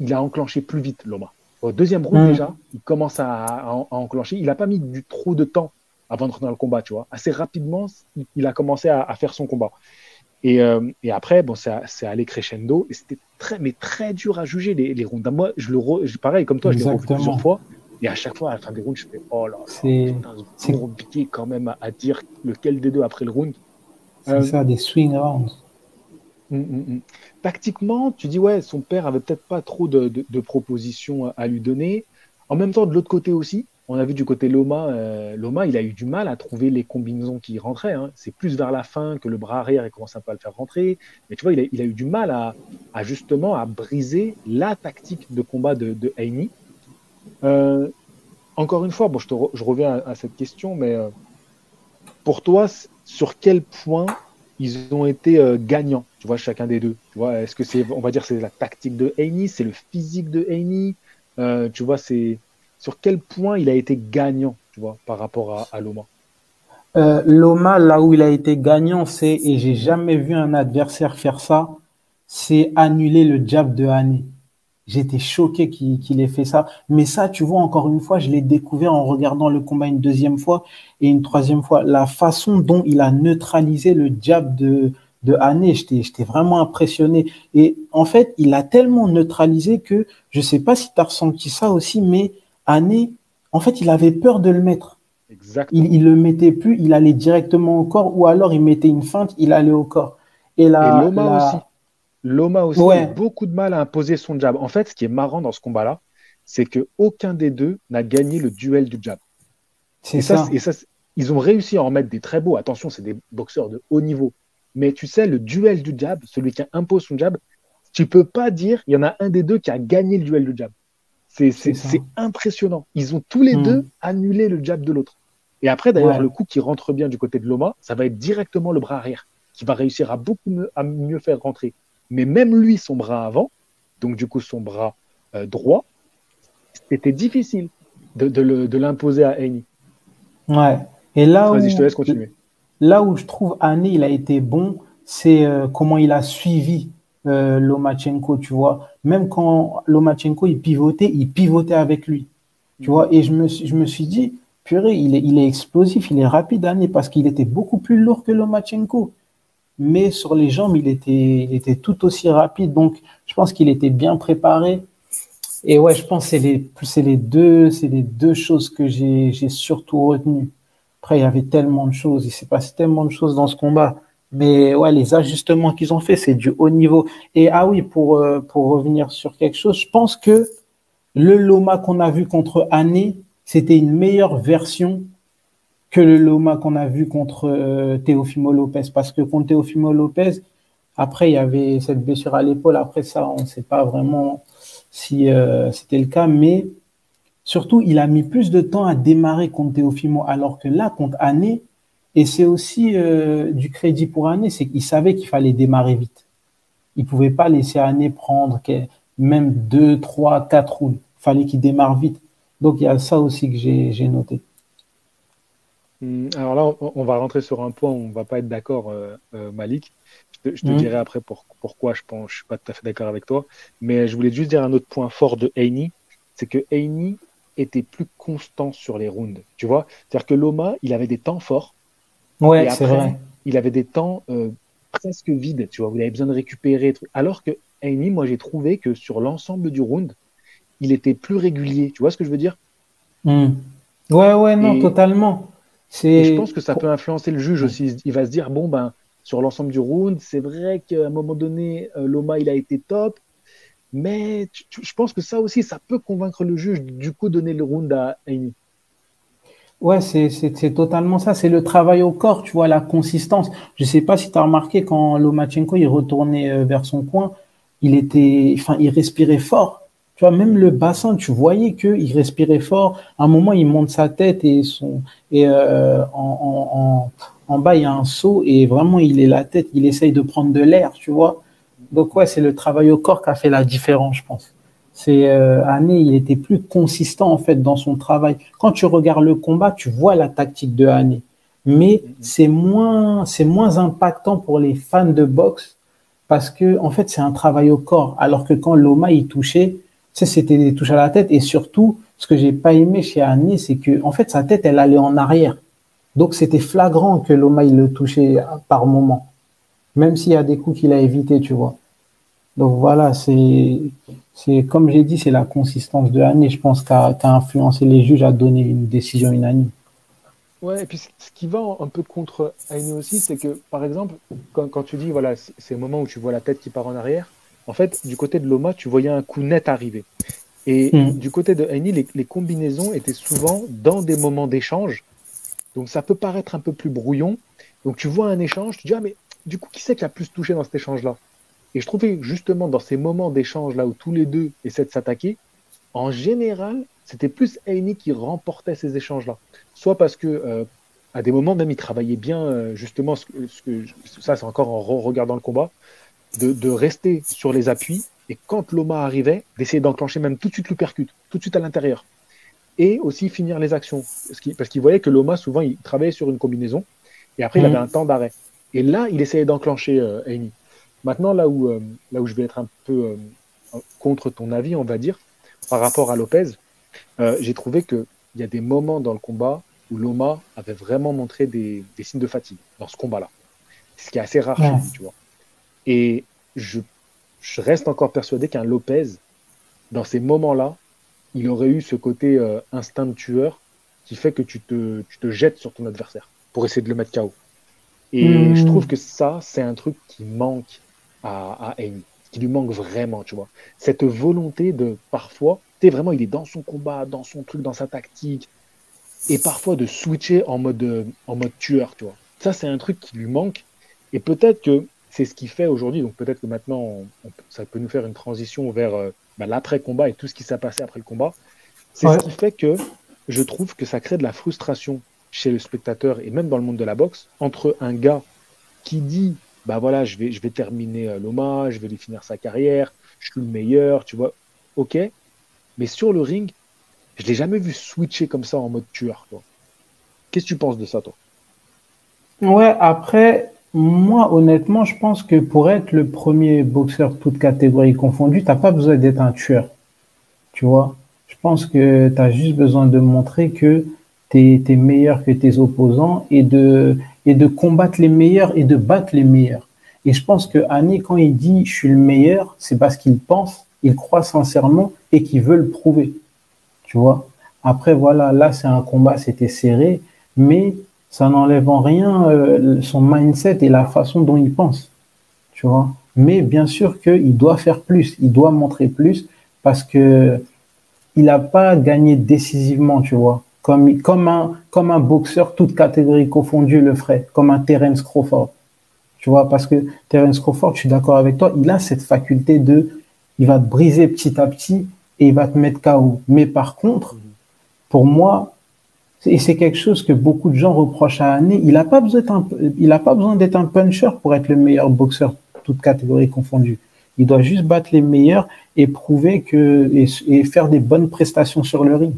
il a enclenché plus vite, Loma. Au deuxième round, Hum, déjà, il commence à enclencher. Il n'a pas mis trop de temps avant d'entrer dans le combat, tu vois. Assez rapidement, il a commencé à faire son combat. Et après, bon, c'est allé crescendo. Et c'était mais très dur à juger les rounds. Moi, pareil, comme toi, je l'ai revu plusieurs exactement. fois. Et à chaque fois, à la fin des rounds, je fais, oh là là, C'est, putain, ce c'est, bourbier quand même à dire lequel des deux après le round. c'est Euh, ça, des swing rounds. mm. Tactiquement, tu dis, ouais, son père avait peut-être pas trop de propositions à lui donner. En même temps, de l'autre côté aussi, on a vu du côté Loma, Loma, il a eu du mal à trouver les combinaisons qui rentraient, hein. C'est plus vers la fin que le bras arrière, il commence un peu à le faire rentrer. Mais tu vois, il a eu du mal à justement à briser la tactique de combat de Heini. Euh, Encore une fois, bon, je reviens à cette question, mais pour toi, sur quel point ils ont été gagnants, tu vois, chacun des deux. Tu vois, est-ce que on va dire, c'est la tactique de Heini, c'est le physique de Heini, tu vois, c'est sur quel point il a été gagnant, tu vois, par rapport à Loma. Loma, là où il a été gagnant, et j'ai jamais vu un adversaire faire ça, c'est annuler le jab de Hane. J'étais choqué qu'il ait fait ça. Mais ça, tu vois, encore une fois, je l'ai découvert en regardant le combat une deuxième fois et une troisième fois. La façon dont il a neutralisé le jab de Hane, j'étais vraiment impressionné. Et en fait, il a tellement neutralisé que, je sais pas si tu as ressenti ça aussi, mais Hane, en fait, il avait peur de le mettre. Il Exactement. le mettait plus, il allait directement au corps, ou alors il mettait une feinte, il allait au corps. Et Et Loma aussi. Loma aussi a eu ouais, beaucoup de mal à imposer son jab. En fait, ce qui est marrant dans ce combat-là, c'est que aucun des deux n'a gagné le duel du jab. c'est ça. Ils ont réussi à en mettre des très beaux. Attention, c'est des boxeurs de haut niveau. Mais tu sais, le duel du jab, celui qui impose son jab, tu peux pas dire il y en a un des deux qui a gagné le duel du jab. C'est ça. C'est impressionnant. Ils ont tous les deux Hmm. annulé le jab de l'autre. Et après, d'ailleurs, Ouais, le coup qui rentre bien du côté de Loma, ça va être directement le bras arrière, qui va réussir à mieux faire rentrer. Mais même lui, son bras avant, donc du coup son bras droit, c'était difficile de l'imposer à Heini. ouais. Et là Vas-y, je te où, laisse continuer. là où je trouve Anne, il a été bon, c'est comment il a suivi Lomachenko, tu vois. Même quand Lomachenko, il pivotait avec lui, tu vois. Mhm. Et je me suis dit, purée, il est explosif, il est rapide, Anne, parce qu'il était beaucoup plus lourd que Lomachenko. Mais sur les jambes, il était tout aussi rapide. Donc, je pense qu'il était bien préparé. Et ouais, je pense que c'est les deux choses que j'ai surtout retenues. Après, il y avait tellement de choses, il s'est passé tellement de choses dans ce combat. Mais ouais, les ajustements qu'ils ont fait, c'est du haut niveau. Et ah oui, pour revenir sur quelque chose, je pense que le Loma qu'on a vu contre Ané, c'était une meilleure version que le Loma qu'on a vu contre Teofimo Lopez. Parce que contre Teofimo Lopez, après, il y avait cette blessure à l'épaule. Après ça, on ne sait pas vraiment si c'était le cas. Mais surtout, il a mis plus de temps à démarrer contre Teofimo. Alors que là, contre Ané, et c'est aussi du crédit pour Ané, c'est qu'il savait qu'il fallait démarrer vite. Il ne pouvait pas laisser Ané prendre même 2, 3, 4 rounds. Il fallait qu'il démarre vite. Donc, il y a ça aussi que j'ai noté. Alors là, on va rentrer sur un point où on va pas être d'accord, Malik. Je te dirai Hum, après pourquoi je suis pas tout à fait d'accord avec toi. Mais je voulais juste dire un autre point fort de Haney, c'est que Haney était plus constant sur les rounds. Tu vois? C'est-à-dire que Loma, il avait des temps forts et Ouais, c'est vrai. après, il avait des temps presque vides. Tu vois? Vous avez besoin de récupérer. Alors que Haney, moi, j'ai trouvé que sur l'ensemble du round, il était plus régulier. Tu vois ce que je veux dire? Hum. Ouais, ouais, non, Et totalement. Et je C'est pense que ça peut influencer le juge ouais. aussi. Il va se dire, bon, ben, sur l'ensemble du round, c'est vrai qu'à un moment donné, Loma, il a été top, mais je pense que ça aussi, ça peut convaincre le juge, du coup, donner le round à Amy. Ouais, c'est totalement ça. C'est le travail au corps, tu vois, la consistance. Je sais pas si tu as remarqué quand Lomachenko il retournait vers son coin, il respirait fort. Tu vois, même le bassin, tu voyais que il respirait fort. À un moment, il monte sa tête et en bas il y a un seau et vraiment il est la tête, il essaye de prendre de l'air, tu vois. Donc ouais, c'est le travail au corps qui a fait la différence, je pense. C'est Hané, il était plus consistant en fait dans son travail. Quand tu regardes le combat, tu vois la tactique de Hané, mais c'est moins impactant pour les fans de boxe parce que en fait c'est un travail au corps. Alors que quand Loma il touchait, tu sais, c'était des touches à la tête et surtout ce que j'ai pas aimé chez Hané, c'est que en fait sa tête elle allait en arrière. Donc c'était flagrant que Loma il le touchait par moment, même s'il y a des coups qu'il a évités, tu vois. Donc voilà, c'est comme j'ai dit, c'est la consistance de l'année, je pense, qui a influencé les juges à donner une décision unanime. Ouais, et puis ce qui va un peu contre Amy aussi, c'est que, par exemple, quand tu dis, voilà, c'est le moment où tu vois la tête qui part en arrière, en fait, du côté de Loma, tu voyais un coup net arriver. Et Hmm. du côté de Amy, les combinaisons étaient souvent dans des moments d'échange. Donc ça peut paraître un peu plus brouillon. Donc tu vois un échange, tu dis, ah mais du coup, qui c'est qui a plus touché dans cet échange-là? Et je trouvais que justement dans ces moments d'échange-là où tous les deux essaient de s'attaquer, en général, c'était plus Heine qui remportait ces échanges-là. Soit parce que à des moments même il travaillait bien justement ça c'est encore en regardant le combat, de rester sur les appuis et quand Loma arrivait, d'essayer d'enclencher même tout de suite l'uppercut, tout de suite à l'intérieur et aussi finir les actions. Parce qu'il voyait que Loma, souvent, il travaillait sur une combinaison, et après, il avait un Hmm. temps d'arrêt. Et là, il essayait d'enclencher Heine. Maintenant, là où je vais être un peu contre ton avis, on va dire, par rapport à Lopez, j'ai trouvé qu'il y a des moments dans le combat où Loma avait vraiment montré des signes de fatigue dans ce combat-là. Ce qui est assez rare chez Ouais. lui, tu vois. Et je, je reste encore persuadé qu'un Lopez, dans ces moments-là, il aurait eu ce côté instinct de tueur qui fait que tu te jettes sur ton adversaire pour essayer de le mettre KO. Et je trouve Hmm. que ça, c'est un truc qui manque à Amy, qui lui manque vraiment, tu vois. Cette volonté de, parfois, tu sais, vraiment, il est dans son combat, dans son truc, dans sa tactique, et parfois de switcher en mode tueur, tu vois. Ça, c'est un truc qui lui manque, et peut-être que c'est ce qu'il fait aujourd'hui, donc peut-être que maintenant, ça peut nous faire une transition vers bah, l'après-combat et tout ce qui s'est passé après le combat. C'est ce Ouais. qui fait que je trouve que ça crée de la frustration chez le spectateur et même dans le monde de la boxe entre un gars qui dit bah voilà, je vais terminer Loma, je vais lui finir sa carrière, je suis le meilleur, tu vois. Ok, mais sur le ring, je l'ai jamais vu switcher comme ça en mode tueur, toi. Qu'est-ce que tu penses de ça, toi? Ouais, après, moi, honnêtement, je pense que pour être le premier boxeur toute catégorie confondue, t'as pas besoin d'être un tueur, tu vois. Je pense que tu as juste besoin de montrer que tu es meilleur que tes opposants et de combattre les meilleurs et de battre les meilleurs. Et je pense que Annie, quand il dit je suis le meilleur, c'est parce qu'il pense, il croit sincèrement et qu'il veut le prouver. Tu vois. Après, voilà, là, c'est un combat, c'était serré, mais ça n'enlève en rien son mindset et la façon dont il pense, tu vois. Mais bien sûr qu'il doit faire plus, il doit montrer plus parce que il n'a pas gagné décisivement, tu vois. Comme un boxeur, toute catégorie confondue le ferait, comme un Terence Crawford, tu vois. Parce que Terence Crawford, je suis d'accord avec toi, il a cette faculté il va te briser petit à petit et il va te mettre KO. Mais par contre, Mhm. pour moi, et c'est quelque chose que beaucoup de gens reprochent à Anne, il a pas besoin d'être un puncher pour être le meilleur boxeur, toute catégorie confondue. Il doit juste battre les meilleurs et prouver et faire des bonnes prestations sur le ring.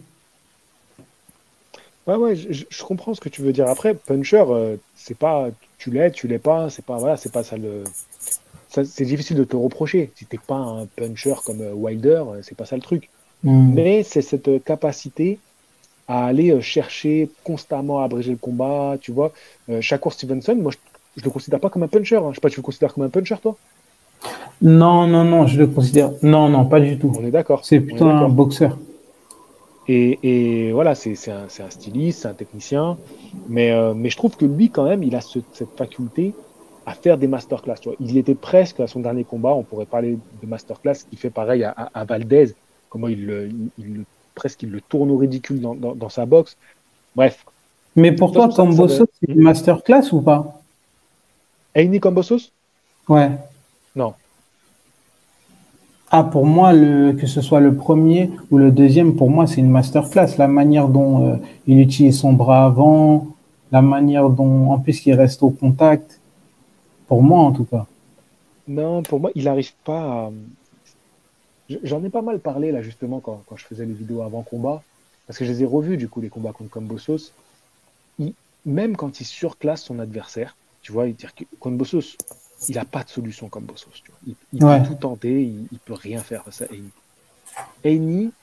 Ouais, ouais, je comprends ce que tu veux dire. Après, puncher, c'est pas, tu l'es pas, c'est pas, voilà, c'est pas ça c'est difficile de te reprocher. Si t'es pas un puncher comme Wilder, c'est pas ça le truc. Hmm. Mais c'est cette capacité à aller chercher constamment à abréger le combat, tu vois. Shakur Stevenson, moi, je le considère pas comme un puncher, hein. Je sais pas, tu le considères comme un puncher, toi? Non, non, non, je le considère. Non, non, pas du tout. On est d'accord, C'est on est plutôt un d'accord. boxeur. Et voilà, c'est un styliste, c'est un technicien, mais je trouve que lui, quand même, il a cette faculté à faire des masterclass. Tu vois. Il y était presque à son dernier combat, on pourrait parler de masterclass, qui fait pareil à Valdez, comment presque il le tourne au ridicule dans sa boxe. Bref, Mais de toute pour toi, façon, ça va. Kambosos, c'est une masterclass ou pas? Heini Kambosos? Ouais. Non. Ah, pour moi, que ce soit le premier ou le deuxième, pour moi, c'est une masterclass. La manière dont il utilise son bras avant, la manière dont, en plus, il reste au contact, pour moi en tout cas. Non, pour moi, il n'arrive pas à. J'en ai pas mal parlé là justement quand je faisais les vidéos avant combat, parce que je les ai revus du coup les combats contre Kambosos. Il- Même quand il surclasse son adversaire, tu vois, Kambosos, il n'a pas de solution Kambosos, tu vois. Il peut Ouais. tout tenter, il peut rien faire face à Heini. Heini,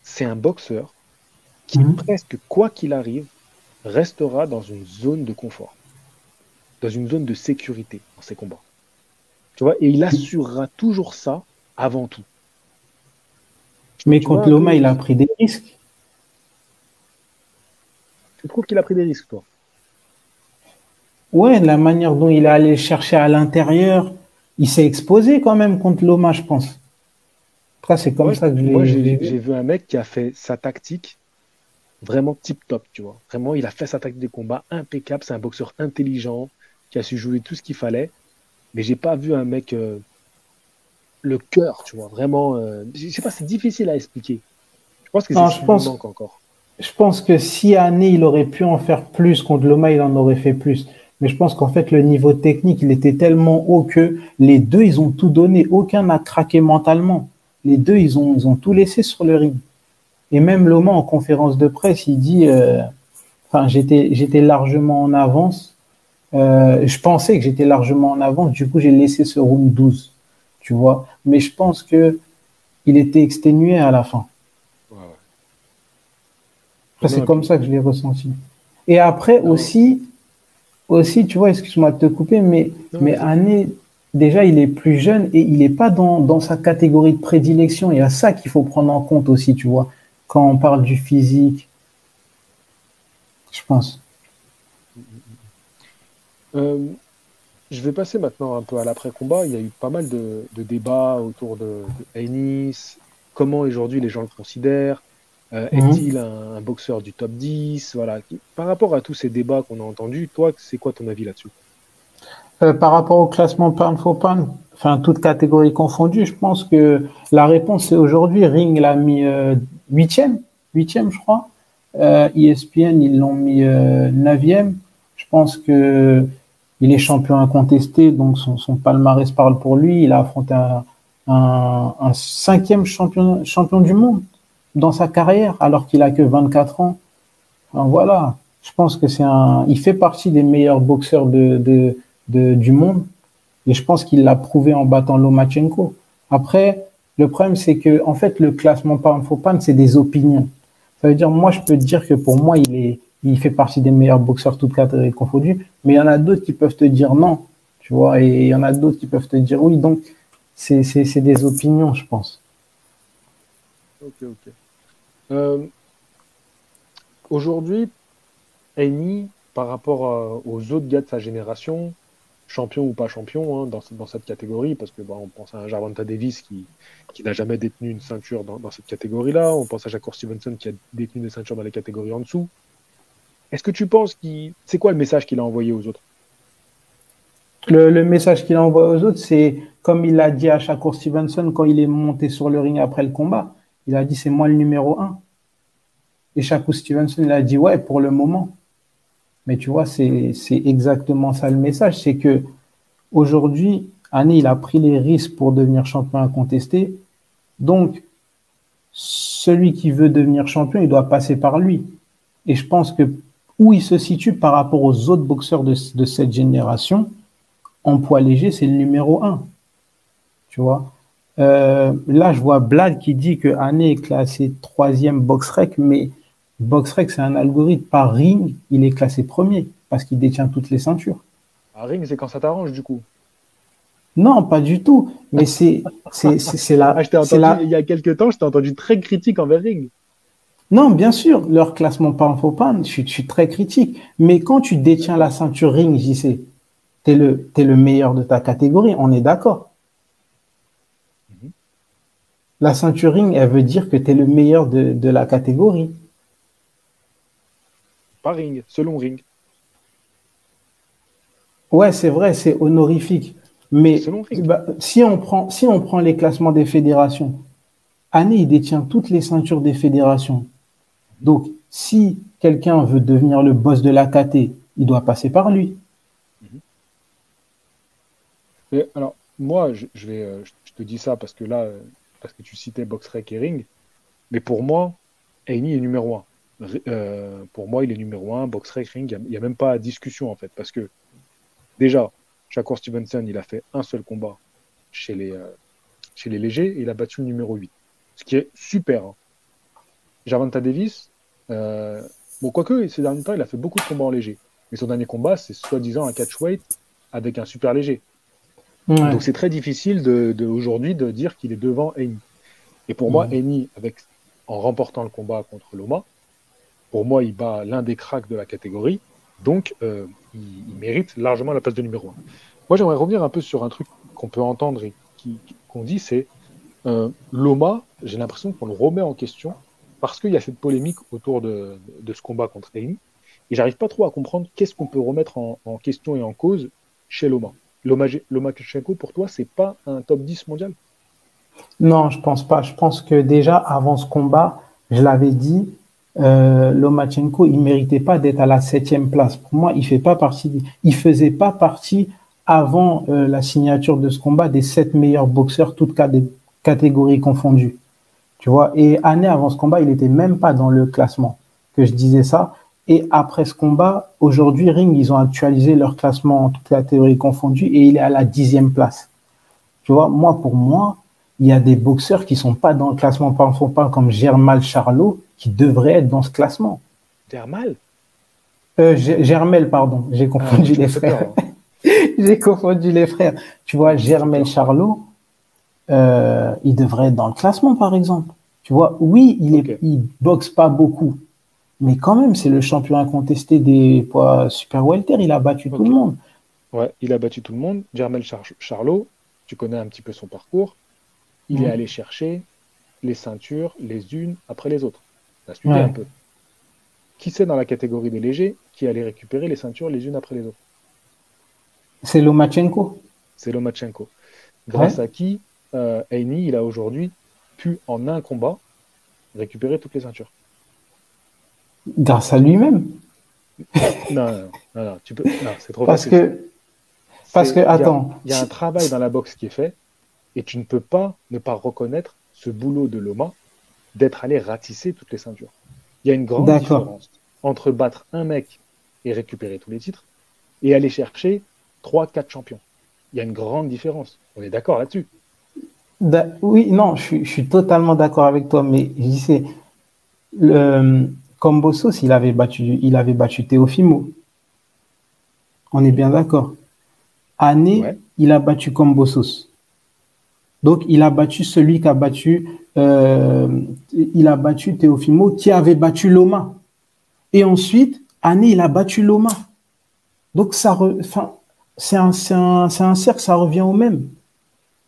c'est un boxeur qui Mhm. presque quoi qu'il arrive restera dans une zone de confort, dans une zone de sécurité dans ses combats. Tu vois, et il assurera toujours ça avant tout. Mais Tu vois contre un Loma, peu, il a pris des risques. tu trouves qu'il a pris des risques, toi? Ouais, la manière dont il est allé chercher à l'intérieur, il s'est exposé quand même contre Loma, je pense. Après, c'est comme Moi, ça que moi je l'ai vu. j'ai vu un mec qui a fait sa tactique vraiment tip top, tu vois. Vraiment, il a fait sa tactique de combat impeccable. C'est un boxeur intelligent qui a su jouer tout ce qu'il fallait. Mais j'ai pas vu un mec le cœur, tu vois. Vraiment, je sais pas, c'est difficile à expliquer. Je pense que c'est Non, ce qui lui manque encore. je pense que si Anne, il aurait pu en faire plus contre Loma, il en aurait fait plus. Mais je pense qu'en fait, le niveau technique, il était tellement haut que les deux, ils ont tout donné. Aucun n'a craqué mentalement. Les deux, ils ont tout laissé sur le ring. Et même Loma, en conférence de presse, il dit, enfin, j'étais largement en avance. Je pensais que j'étais largement en avance. Du coup, j'ai laissé ce round 12, tu vois. Mais je pense que il était exténué à la fin. Ouais, ouais. Après, c'est Non, et comme puis, ça que je l'ai ressenti. Et après non, aussi, tu vois, excuse-moi de te couper, non, mais vas-y. Ané, déjà, il est plus jeune et il n'est pas dans sa catégorie de prédilection. Il y a ça qu'il faut prendre en compte aussi, tu vois, quand on parle du physique, je pense. Euh, je vais passer maintenant un peu à l'après-combat. Il y a eu pas mal de débats autour de Ennis. Comment aujourd'hui les gens le considèrent? Mhm. Est-il un boxeur du top 10? Voilà. Par rapport à tous ces débats qu'on a entendus, toi, c'est quoi ton avis là-dessus? Par rapport au classement pound for pound, enfin, toute catégorie confondue, je pense que la réponse c'est aujourd'hui. Ring l'a mis huitième, huitième, je crois. ESPN, ils l'ont mis neuvième. Je pense que il est champion incontesté, donc son palmarès parle pour lui. Il a affronté un cinquième champion du monde dans sa carrière, alors qu'il a que 24 ans. Enfin, voilà. Je pense que il fait partie des meilleurs boxeurs du monde. Et je pense qu'il l'a prouvé en battant Lomachenko. Après, le problème, c'est que, en fait, le classement Pound-for-Pound, c'est des opinions. Ça veut dire, moi, je peux te dire que pour moi, il fait partie des meilleurs boxeurs, toutes catégories confondues. Mais il y en a d'autres qui peuvent te dire non, tu vois. Et il y en a d'autres qui peuvent te dire oui. Donc, c'est des opinions, je pense. Ok, ok. Euh, Aujourd'hui, Heini, par rapport aux autres gars de sa génération, champion ou pas champion, hein, dans cette catégorie, parce que on pense à un Gervonta Davis qui n'a jamais détenu une ceinture dans cette catégorie-là, on pense à Shakur Stevenson qui a détenu des ceintures dans les catégories en dessous. Est-ce que tu penses c'est quoi le message qu'il a envoyé aux autres? Le message qu'il envoie aux autres, c'est comme il l'a dit à Shakur Stevenson quand il est monté sur le ring après le combat. Il a dit, c'est moi le numéro un. Et Shakur Stevenson, il a dit, ouais, pour le moment. Mais tu vois, c'est exactement ça le message. C'est que aujourd'hui, Anne, il a pris les risques pour devenir champion incontesté. Donc, celui qui veut devenir champion, il doit passer par lui. Et je pense que où il se situe par rapport aux autres boxeurs de cette génération, en poids léger, c'est le numéro un. Tu vois. Là, je vois Blad qui dit que Anne est classé troisième box-rec, mais box-rec, c'est un algorithme. Par ring, il est classé premier parce qu'il détient toutes les ceintures. À ring, c'est quand ça t'arrange, du coup. Non, pas du tout. Mais c'est Ah, la, je t'ai c'est entendu, il la. y a quelques temps, je t'ai entendu très critique envers ring. Non, bien sûr, leur classement pound for pound, je suis très critique. Mais quand tu détiens la D'accord. ceinture ring, JC, t'es le meilleur de ta catégorie, on est d'accord. Mhm. La ceinture ring, elle veut dire que t'es le meilleur de la catégorie. Pas ring, selon ring. Ouais, c'est vrai, c'est honorifique. Mais Selon ring. bah, si on prend les classements des fédérations, Anne, il détient toutes les ceintures des fédérations. Mhm. Donc, si quelqu'un veut devenir le boss de la KT, il doit passer par lui. Mhm. Mais alors, moi, je te dis ça parce que là, parce que tu citais Boxrec et Ring, mais pour moi, Heini est numéro un. Pour moi, il est numéro un. Boxrec, Ring, il n'y a même pas discussion en fait, parce que déjà, Shakur Stevenson, il a fait un seul combat chez chez les légers et il a battu le numéro 8. Ce qui est super, hein. Gervonta Davis, bon, quoique ces derniers temps, il a fait beaucoup de combats en léger. Mais son dernier combat, c'est soi-disant un catchweight avec un super léger. Ouais. Donc c'est très difficile aujourd'hui de dire qu'il est devant Heini. Et pour moi, Ouais. Heini, en remportant le combat contre Loma, pour moi, il bat l'un des cracks de la catégorie. Donc, il mérite largement la place de numéro un. Moi, j'aimerais revenir un peu sur un truc qu'on peut entendre et qu'on dit, c'est Loma, j'ai l'impression qu'on le remet en question parce qu'il y a cette polémique autour de ce combat contre Heini. Et j'arrive pas trop à comprendre qu'est-ce qu'on peut remettre en question et en cause chez Loma. Lomachenko, pour toi, c'est pas un top 10 mondial? Non, je pense pas. Je pense que déjà, avant ce combat, je l'avais dit, Lomachenko, il méritait pas d'être à la septième place. Pour moi, il faisait pas partie avant la signature de ce combat des sept meilleurs boxeurs, catégories confondues. Tu vois, et année avant ce combat, il était même pas dans le classement que je disais ça. Et après ce combat, aujourd'hui, Ring, ils ont actualisé leur classement en toutes catégories confondues et il est à la dixième place. Tu vois, pour moi, il y a des boxeurs qui sont pas dans le classement pas comme Germal Charlot qui devraient être dans ce classement. Termal? Germel, pardon, j'ai Ah ouais, confondu tu m'as les fait peur, frères. hein. J'ai confondu les frères. Tu vois, Ah, tu m'as fait Germel peur. Charlot, il devrait être dans le classement, par exemple. Tu vois, oui, Ok. il boxe pas beaucoup, mais quand même, c'est le champion incontesté des poids super welter. Il a battu tout le Ok. monde. Ouais, il a battu tout le monde. Charlot, tu connais un petit peu son parcours. Il est Mmh. allé chercher les ceintures les unes après les autres. Tu as suivi un Ouais, peu. Qui c'est dans la catégorie des légers qui allait récupérer les ceintures les unes après les autres? c'est Lomachenko. C'est Lomachenko. Ouais, Grâce à qui Heini, il a aujourd'hui pu, en un combat, récupérer toutes les ceintures. grâce à lui-même. Non, non, non, non, non, c'est trop Parce facile ça. que, attends, Il y a un travail dans la boxe qui est fait et tu ne peux pas ne pas reconnaître ce boulot de Loma d'être allé ratisser toutes les ceintures. Il y a une grande d'accord. différence. entre battre un mec et récupérer tous les titres et aller chercher 3, 4 champions. Il y a une grande différence. On est d'accord là-dessus. Oui, non, je suis totalement d'accord avec toi, mais je disais, le Kambosos, il avait battu Teofimo. On est bien d'accord. Année, Ouais. il a battu Kambosos. Donc, il a battu celui qui a battu, il a battu Teofimo, qui avait battu Loma. Et ensuite, Année, il a battu Loma. Donc, enfin, c'est un cercle, ça revient au même.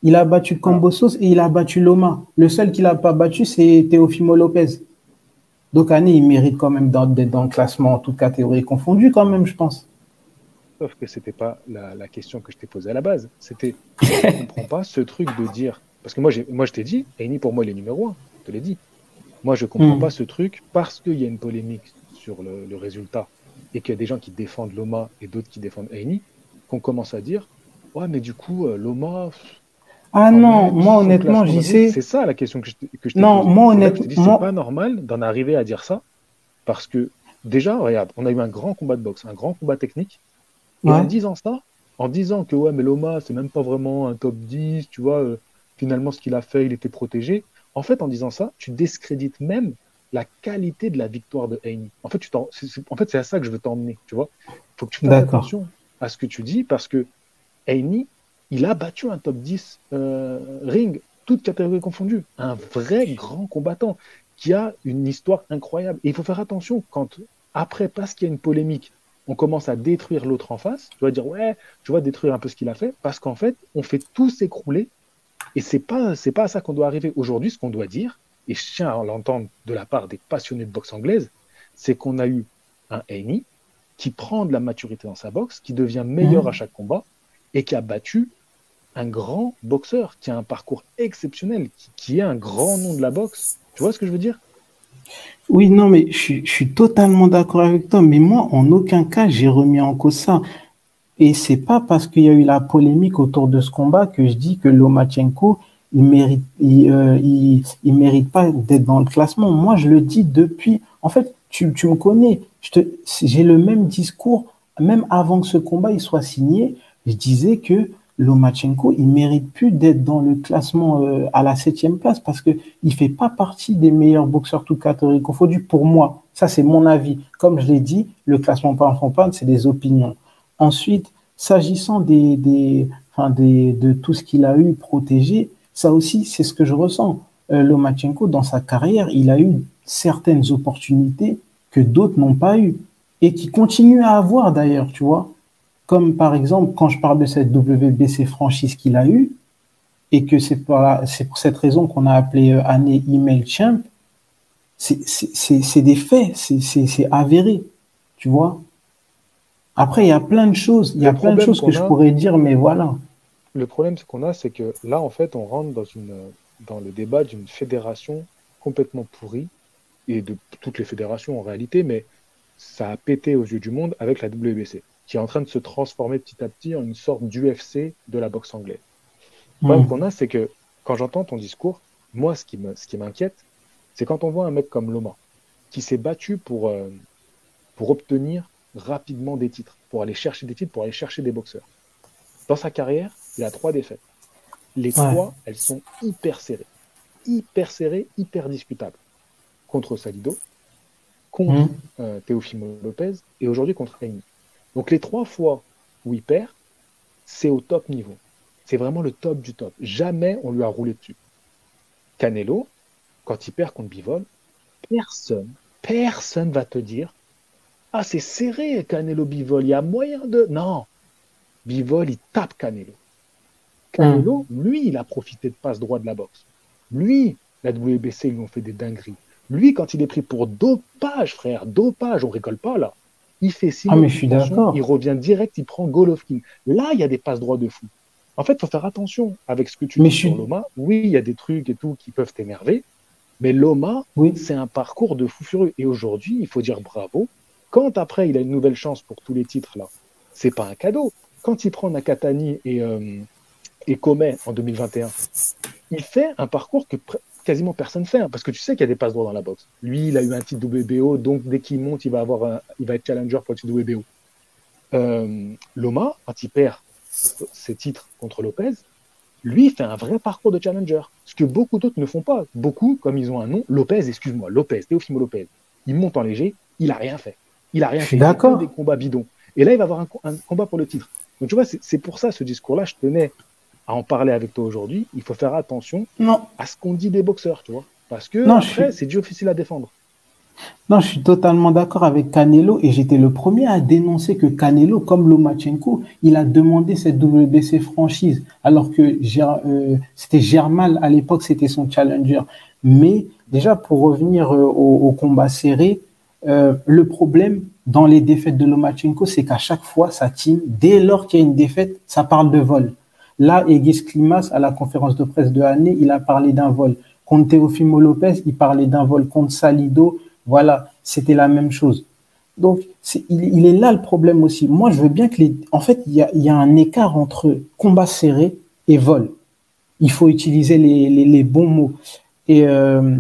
Il a battu Alors, Kambosos et il a battu Loma. Le seul qu'il n'a pas battu, c'est Teofimo Lopez. Donc, Année, il mérite quand même d'être dans le classement, toutes catégories confondues, quand même, je pense. sauf que c'était pas la question que je t'ai posée à la base. C'était, moi, je comprends pas ce truc de dire, parce que moi, je t'ai dit, Heini, pour moi, il est numéro un. Je te l'ai dit. Moi, je comprends pas Hmm. ce truc parce qu'il y a une polémique sur le résultat et qu'il y a des gens qui défendent Loma et d'autres qui défendent Heini, qu'on commence à dire, ouais, mais du coup, Loma, Ah quand non, même, moi, son honnêtement, classement j'y d'origine, sais. c'est ça la question que je t'ai Non, posée. moi, C'est là que je t'ai dit, c'est pas honnêtement, normal d'en arriver à dire ça parce que déjà, regarde, on a eu un grand combat de boxe, un grand combat technique. Et en ouais, disant ça, en disant que ouais, mais Loma, c'est même pas vraiment un top 10, tu vois, finalement, ce qu'il a fait, il était protégé. En fait, en disant ça, tu discrédites même la qualité de la victoire de Heini. En fait, en fait, c'est à ça que je veux t'emmener, tu vois. Il faut que tu fasses d'accord. attention à ce que tu dis parce que Heini, il a battu un top 10 ring, toutes catégories confondues. Un vrai grand combattant qui a une histoire incroyable. Et il faut faire attention quand, après, parce qu'il y a une polémique, on commence à détruire l'autre en face. Tu vas dire, ouais, tu vas détruire un peu ce qu'il a fait, parce qu'en fait, on fait tout s'écrouler. Et c'est pas à ça qu'on doit arriver. Aujourd'hui, ce qu'on doit dire, et je tiens à l'entendre de la part des passionnés de boxe anglaise, c'est qu'on a eu un Haney qui prend de la maturité dans sa boxe, qui devient meilleur à Hmm. chaque combat et qui a battu un grand boxeur, qui a un parcours exceptionnel, qui est un grand nom de la boxe. Tu vois ce que je veux dire? Oui, non, mais je suis totalement d'accord avec toi, mais moi, en aucun cas, j'ai remis en cause ça. Et c'est pas parce qu'il y a eu la polémique autour de ce combat que je dis que Lomachenko, il mérite pas d'être dans le classement. Moi, je le dis depuis. En fait, tu me connais. J'ai le même discours, même avant que ce combat il soit signé. Je disais que Lomachenko, il mérite plus d'être dans le classement à la 7e place parce que il fait pas partie des meilleurs boxeurs toutes catégories confondues pour moi. Ça, c'est mon avis. Comme je l'ai dit, le classement par enfant, c'est des opinions. Ensuite, s'agissant enfin de tout ce qu'il a eu protégé, ça aussi, c'est ce que je ressens. Lomachenko, dans sa carrière, il a eu certaines opportunités que d'autres n'ont pas eues et qui continuent à avoir d'ailleurs, tu vois. Comme par exemple, quand je parle de cette WBC franchise qu'il a eue, et que c'est pour cette raison qu'on a appelé année email champ, c'est des faits, c'est avéré, tu vois. Après, il y a plein de choses, il y Le a plein de problème choses que qu'on je a, pourrais dire, mais voilà. le problème qu'on a, c'est que là, en fait, on rentre dans le débat d'une fédération complètement pourrie et de toutes les fédérations en réalité, mais ça a pété aux yeux du monde avec la WBC, qui est en train de se transformer petit à petit en une sorte d'UFC de la boxe anglaise. Le problème Hmm. qu'on a, c'est que quand j'entends ton discours, moi, ce qui m'inquiète, c'est quand on voit un mec comme Loma, qui s'est battu pour obtenir rapidement des titres, pour aller chercher des titres, pour aller chercher des boxeurs. Dans sa carrière, il a 3 défaites. Les Ouais. trois, elles sont hyper serrées, hyper discutables. Contre Salido, contre Hmm. Teofimo Lopez et aujourd'hui contre Heini. Donc les 3 fois où il perd, c'est au top niveau. C'est vraiment le top du top. Jamais on lui a roulé dessus. Canelo, quand il perd contre Bivol, personne va te dire ah, c'est serré, Canelo Bivol, il y a moyen de. Non, Bivol, il tape Canelo. Hmm. Canelo, lui, il a profité de passe droit de la boxe. Lui, la WBC, ils lui ont fait des dingueries. Lui, quand il est pris pour dopage, frère, dopage, on rigole pas là. Il fait six Ah, mois de mais je suis suspension, il d'accord. revient direct, il prend Golovkin. Là, il y a des passes droits de fou. En fait, il faut faire attention avec ce que tu Mais dis je sur suis. Loma. Oui, il y a des trucs et tout qui peuvent t'énerver, mais Loma, Oui. c'est un parcours de fou furieux. Et aujourd'hui, il faut dire bravo. Quand après, il a une nouvelle chance pour tous les titres là, c'est pas un cadeau. Quand il prend Nakatani et Comet en 2021, il fait un parcours que quasiment personne fait, hein, parce que tu sais qu'il y a des passe droits dans la boxe. Lui, il a eu un titre WBO, donc dès qu'il monte, il va être challenger pour le titre WBO. Loma, quand il perd ses titres contre Lopez, lui, il fait un vrai parcours de challenger, ce que beaucoup d'autres ne font pas. Beaucoup, comme ils ont un nom, Lopez, Teofimo Lopez, il monte en léger, il a rien fait. Il a rien Je suis fait, il fait que d'accord. des combats bidons. Et là, il va avoir un combat pour le titre. Donc tu vois, c'est pour ça, ce discours-là, je tenais à en parler avec toi aujourd'hui. Il faut faire attention Non, à ce qu'on dit des boxeurs, tu vois. Parce que non, après, c'est difficile à défendre. non, je suis totalement d'accord avec Canelo et j'étais le premier à dénoncer que Canelo, comme Lomachenko, il a demandé cette WBC franchise alors que c'était Germal à l'époque, c'était son challenger. Mais déjà, pour revenir au combat serré, le problème dans les défaites de Lomachenko, c'est qu'à chaque fois, sa team, dès lors qu'il y a une défaite, ça parle de vol. Là, Egis Klimas, à la conférence de presse de l'année, il a parlé d'un vol. Contre Teofimo Lopez, il parlait d'un vol. Contre Salido, voilà, c'était la même chose. Donc, il est là le problème aussi. Moi, je veux bien que en fait, il y a un écart entre combat serré et vol. Il faut utiliser les bons mots. Et, euh,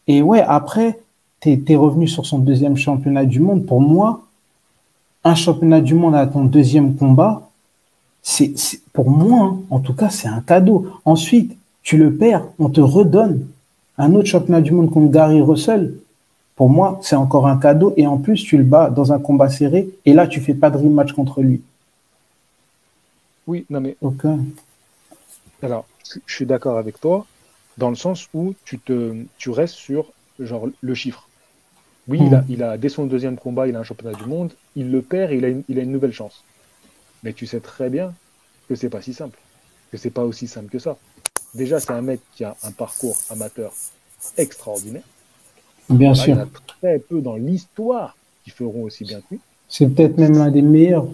et ouais, après, t'es revenu sur son deuxième championnat du monde. Pour moi, un championnat du monde à ton deuxième combat, pour moi, hein, en tout cas, c'est un cadeau. Ensuite, tu le perds, on te redonne un autre championnat du monde contre Gary Russell. Pour moi, c'est encore un cadeau. Et en plus, tu le bats dans un combat serré. Et là, tu fais pas de rematch contre lui. Oui, non mais Ok. alors, je suis d'accord avec toi dans le sens où tu restes sur genre le chiffre. Oui, Hmm. dès son deuxième combat, il a un championnat du monde, il le perd et il a une nouvelle chance. Mais tu sais très bien que c'est pas si simple, que c'est pas aussi simple que ça. Déjà, c'est un mec qui a un parcours amateur extraordinaire. Bien Voilà, il y en sûr. a très peu dans l'histoire qui feront aussi bien que lui. C'est peut-être Donc, même l'un des meilleurs.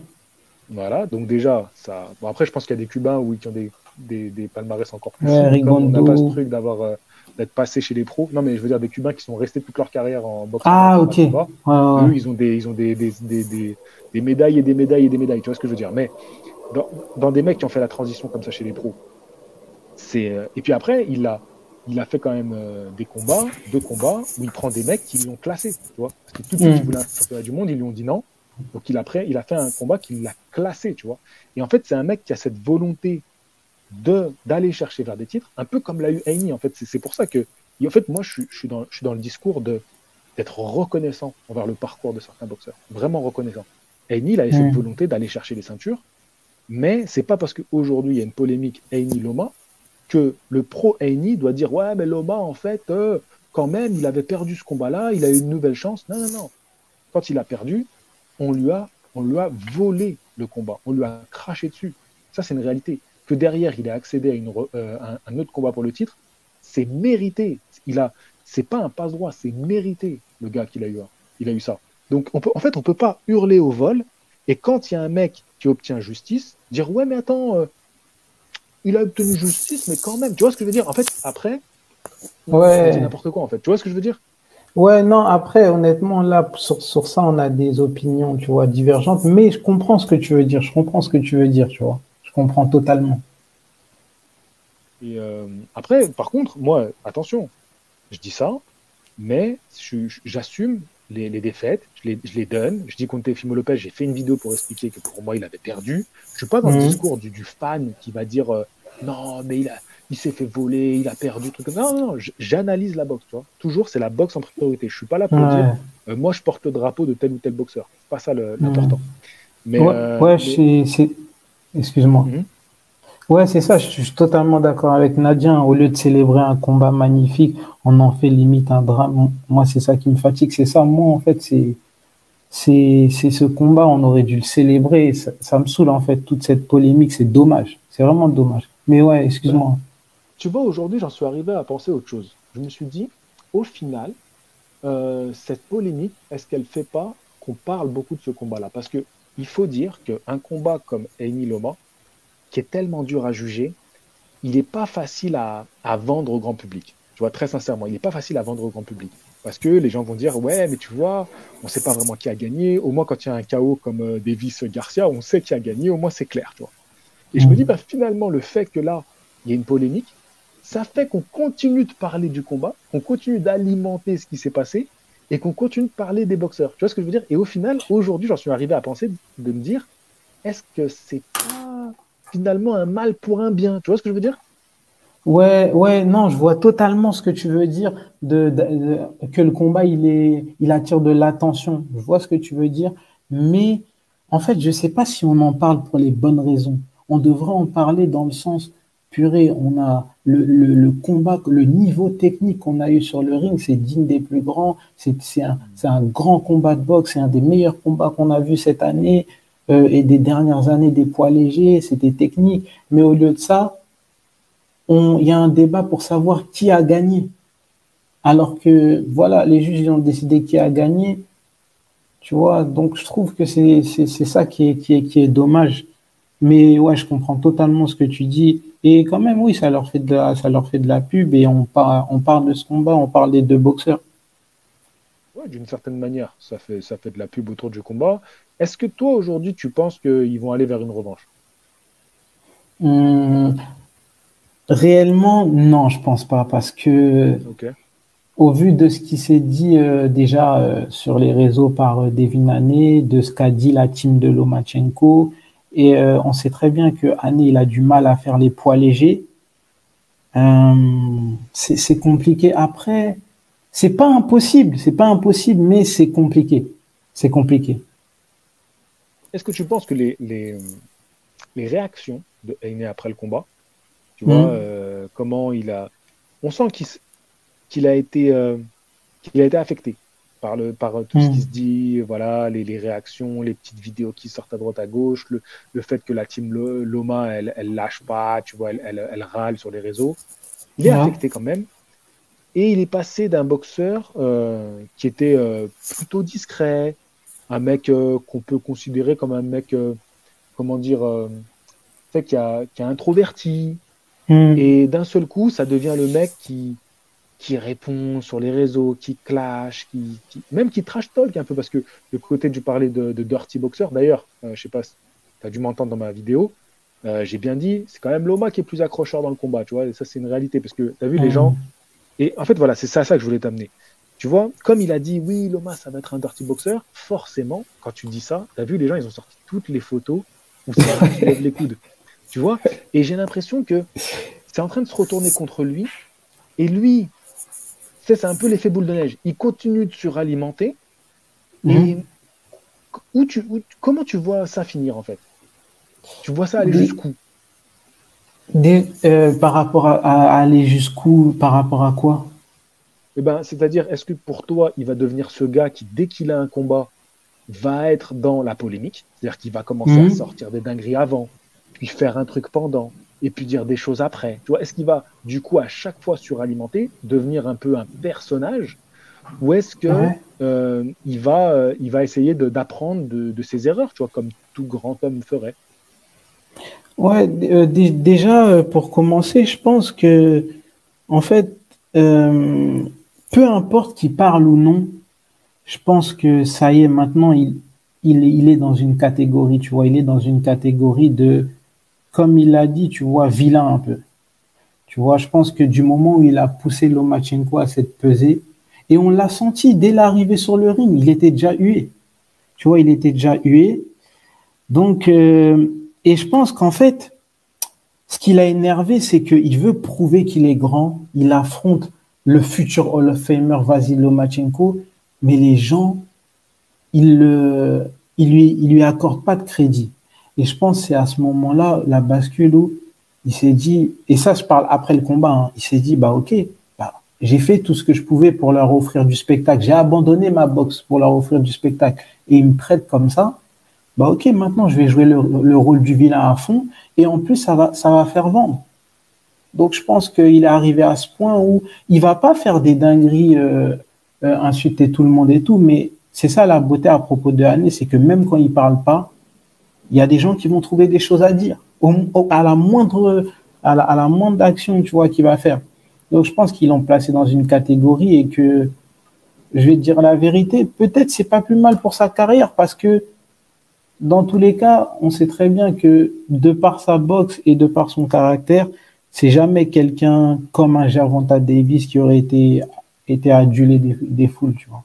voilà, donc déjà, ça. Bon, après, je pense qu'il y a des Cubains oui, qui ont des palmarès encore plus fous, Ouais, mais comme on n'a pas ce Rigondo. truc d'être passé chez les pros, non, mais je veux dire des Cubains qui sont restés toute leur carrière en boxe Ah, amateur à ok. Ouais, Cuba, ouais. eux, ils ont des médailles et des médailles et des médailles, tu vois ce que je veux dire. Mais dans des mecs qui ont fait la transition comme ça chez les pros, et puis après, il a fait quand même deux combats, où il prend des mecs qui l'ont classé, tu vois. Parce que tout de suite, il Hmm. voulait un championnat du monde, ils lui ont dit non. Donc il a fait un combat qui l'a classé, tu vois. Et en fait, c'est un mec qui a cette volonté d'aller chercher vers des titres, un peu comme l'a eu Heini. En fait, c'est pour ça que, et en fait, moi, je suis dans le discours d'être reconnaissant envers le parcours de certains boxeurs, vraiment reconnaissant. Heini, il avait cette Hmm. volonté d'aller chercher les ceintures, mais c'est pas parce qu'aujourd'hui il y a une polémique Heini-Loma que le pro Heini doit dire ouais, mais Loma, en fait, quand même, il avait perdu ce combat-là, il a eu une nouvelle chance. Non, non, non. Quand il a perdu, on lui a volé le combat, on lui a craché dessus. Ça, c'est une réalité. Que derrière, il a accédé à un autre combat pour le titre, c'est mérité. C'est pas un passe-droit, c'est mérité, le gars qu'il a eu. Il a eu ça. Donc, en fait, on peut pas hurler au vol. Et quand il y a un mec qui obtient justice, dire ouais, mais attends, il a obtenu justice, mais quand même, tu vois ce que je veux dire. En fait, après, on dit Ouais. n'importe quoi, en fait. Tu vois ce que je veux dire. Ouais, non, après, honnêtement, là, sur ça, on a des opinions, tu vois, divergentes, mais je comprends ce que tu veux dire, je comprends ce que tu veux dire, tu vois. Je comprends totalement. Et après, par contre, moi, attention, je dis ça, mais j'assume les défaites, je les donne. Je dis contre Teofimo Lopez, j'ai fait une vidéo pour expliquer que pour moi, il avait perdu. Je ne suis pas dans le Mhm. discours du fan qui va dire non, mais il s'est fait voler, il a perdu, truc comme ça. Non, non, non, j'analyse la boxe, tu vois. Toujours, c'est la boxe en priorité. Je ne suis pas là pour dire Ouais. moi, je porte le drapeau de tel ou tel boxeur. C'est pas ça Mhm. l'important. Mais, Ouais, ouais, excuse-moi. mhm. Ouais, c'est ça, je suis totalement d'accord avec Nadia. Au lieu de célébrer un combat magnifique, on en fait limite un drame. Moi, c'est ça qui me fatigue, c'est ça. Moi, en fait, c'est ce combat, on aurait dû le célébrer. Ça me saoule, en fait, toute cette polémique. C'est dommage. C'est vraiment dommage. Mais ouais, Ben, excuse-moi. tu vois, aujourd'hui, j'en suis arrivé à penser autre chose. Je me suis dit, au final, cette polémique, est-ce qu'elle ne fait pas qu'on parle beaucoup de ce combat-là? Parce que il faut dire qu'un combat comme Eni Loma, qui est tellement dur à juger, il n'est pas facile à vendre au grand public. Tu vois, très sincèrement, il n'est pas facile à vendre au grand public. Parce que les gens vont dire, ouais, mais tu vois, on ne sait pas vraiment qui a gagné. Au moins, quand il y a un KO comme Davis Garcia, on sait qui a gagné, au moins c'est clair, tu vois. Et je me dis, Mhm. bah, finalement, le fait que là, il y ait une polémique, ça fait qu'on continue de parler du combat, qu'on continue d'alimenter ce qui s'est passé et qu'on continue de parler des boxeurs. Tu vois ce que je veux dire? Et au final, aujourd'hui, j'en suis arrivé à penser de me dire, est-ce que c'est pas finalement un mal pour un bien? Tu vois ce que je veux dire? Ouais, ouais, non, je vois totalement ce que tu veux dire que le combat il attire de l'attention. Je vois ce que tu veux dire, mais en fait, je sais pas si on en parle pour les bonnes raisons. On devrait en parler dans le sens purée. On a le combat, le niveau technique qu'on a eu sur le ring, c'est digne des plus grands. C'est un grand combat de boxe, c'est un des meilleurs combats qu'on a vu cette année et des dernières années des poids légers. C'était technique, mais au lieu de ça il y a un débat pour savoir qui a gagné. Alors que, voilà, les juges ils ont décidé qui a gagné, tu vois. Donc, je trouve que c'est ça qui est dommage. Mais ouais, je comprends totalement ce que tu dis. Et quand même, oui, ça leur fait de la pub et on parle de ce combat, on parle des deux boxeurs. Ouais, d'une certaine manière, ça fait de la pub autour du combat. Est-ce que toi, aujourd'hui, tu penses qu'ils vont aller vers une revanche? Hum, réellement, non, je pense pas, parce que Ok. au vu de ce qui s'est dit déjà sur les réseaux par Devin Haney, de ce qu'a dit la team de Lomachenko, et on sait très bien que Haney il a du mal à faire les poids légers. C'est compliqué. Après, c'est pas impossible, mais c'est compliqué. C'est compliqué. Est-ce que tu penses que les réactions de Heine après le combat, tu vois, Hmm. comment il a. On sent qu'il a été, qu'il a été affecté par tout ce qui se Hmm. dit, voilà, les réactions, les petites vidéos qui sortent à droite à gauche, le fait que la team Loma, elle lâche pas, tu vois, elle râle sur les réseaux. Il est Ouais. affecté quand même. Et il est passé d'un boxeur qui était plutôt discret, un mec qu'on peut considérer comme un mec, comment dire, tu sais, qui a introverti. Hmm. Et d'un seul coup, ça devient le mec qui répond sur les réseaux, qui clash, même qui trash talk un peu, parce que le côté du parler de Dirty Boxer, d'ailleurs, je sais pas si tu as dû m'entendre dans ma vidéo, j'ai bien dit, c'est quand même Loma qui est plus accrocheur dans le combat, tu vois, et ça c'est une réalité, parce que tu as vu les gens, Hmm. et en fait voilà, c'est ça que je voulais t'amener. Tu vois, comme il a dit, oui, Loma, ça va être un Dirty Boxer, forcément, quand tu dis ça, tu as vu les gens, ils ont sorti toutes les photos où c'est lui qui lève les coudes, tu vois, et j'ai l'impression que c'est en train de se retourner contre lui, et lui, c'est un peu l'effet boule de neige. Il continue de suralimenter. Hmm. Et comment tu vois ça finir, en fait? Tu vois ça aller Des- jusqu'où? par rapport à aller jusqu'où, par rapport à quoi? Eh ben, c'est-à-dire, est-ce que pour toi, il va devenir ce gars qui, dès qu'il a un combat, va être dans la polémique? C'est-à-dire qu'il va commencer à Hmm. sortir des dingueries avant, puis faire un truc pendant, et puis dire des choses après. Tu vois, est-ce qu'il va, du coup, à chaque fois suralimenter, devenir un peu un personnage, ou est-ce que Ouais. il va essayer d'apprendre de ses erreurs, tu vois, comme tout grand homme ferait? Ouais, déjà, pour commencer, je pense que, en fait, euh, peu importe qui parle ou non, je pense que ça y est, maintenant, il est dans une catégorie, tu vois, il est dans une catégorie de, comme il l'a dit, tu vois, vilain un peu. Tu vois, je pense que du moment où il a poussé Lomachenko à cette pesée, et on l'a senti dès l'arrivée sur le ring, il était déjà hué. Tu vois, il était déjà hué. Donc, et je pense qu'en fait, ce qui l'a énervé, c'est qu'il veut prouver qu'il est grand. Il affronte le futur Hall of Famer Vasil Lomachenko, mais les gens, ils le, ils lui accordent pas de crédit. Et je pense que c'est à ce moment-là la bascule où il s'est dit, et ça je parle après le combat, hein, il s'est dit bah ok, bah, j'ai fait tout ce que je pouvais pour leur offrir du spectacle. J'ai abandonné ma boxe pour leur offrir du spectacle et ils me traitent comme ça. Bah ok, maintenant je vais jouer le rôle du vilain à fond et en plus ça va faire vendre. Donc je pense qu'il est arrivé à ce point où il va pas faire des dingueries, insulter tout le monde et tout, mais c'est ça la beauté à propos de Hannes, c'est que même quand il parle pas, il y a des gens qui vont trouver des choses à dire à la moindre action, tu vois, qu'il va faire. Donc je pense qu'ils l'ont placé dans une catégorie et que je vais te dire la vérité, peut-être c'est pas plus mal pour sa carrière parce que dans tous les cas, on sait très bien que de par sa boxe et de par son caractère, c'est jamais quelqu'un comme un Gervonta Davis qui aurait été adulé des foules, tu vois.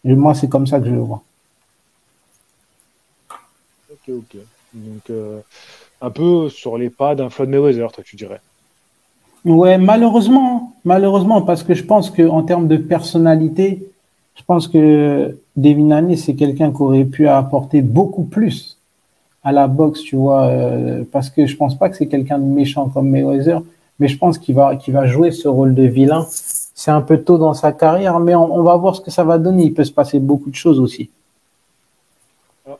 Et moi, c'est comme ça que je le vois. Ok, ok. Donc, un peu sur les pas d'un Floyd Mayweather, toi, tu dirais. Ouais, malheureusement, parce que je pense que en termes de personnalité, je pense que Devin Haney, c'est quelqu'un qui aurait pu apporter beaucoup plus à la boxe, tu vois, parce que je pense pas que c'est quelqu'un de méchant comme Mayweather, mais je pense qu'il va jouer ce rôle de vilain. C'est un peu tôt dans sa carrière, mais on va voir ce que ça va donner. Il peut se passer beaucoup de choses aussi. Alors,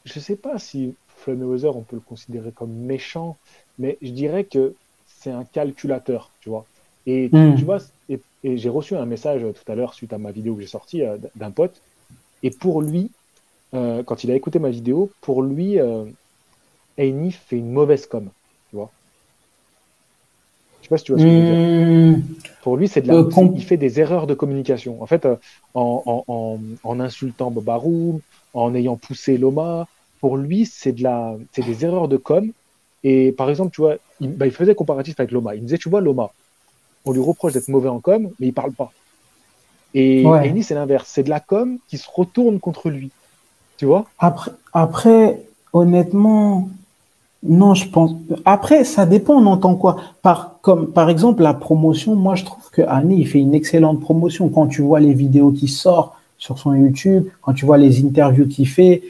je ne sais pas si Floyd Mayweather, on peut le considérer comme méchant, mais je dirais que c'est un calculateur, tu vois. Et tu Hmm. vois, et j'ai reçu un message tout à l'heure suite à ma vidéo que j'ai sortie d'un pote. Et pour lui, quand il a écouté ma vidéo, pour lui, Haney fait une mauvaise com, tu vois. Je sais pas si tu vois ce que je veux dire. Hmm. Pour lui, Euh, il com- fait des erreurs de communication. En fait, en insultant Bob Arum, en ayant poussé Loma, pour lui, c'est des erreurs de com. Et par exemple, tu vois, il faisait comparatif avec Loma. Il me disait, tu vois, Loma, on lui reproche d'être mauvais en com, mais il parle pas. Et ouais. Eni, c'est l'inverse. C'est de la com qui se retourne contre lui. Tu vois? Après, honnêtement, non, je pense. Après, ça dépend, on entend quoi. Par exemple, la promotion, moi, je trouve que Annie, il fait une excellente promotion. Quand tu vois les vidéos qui sortent sur son YouTube, quand tu vois les interviews qu'il fait,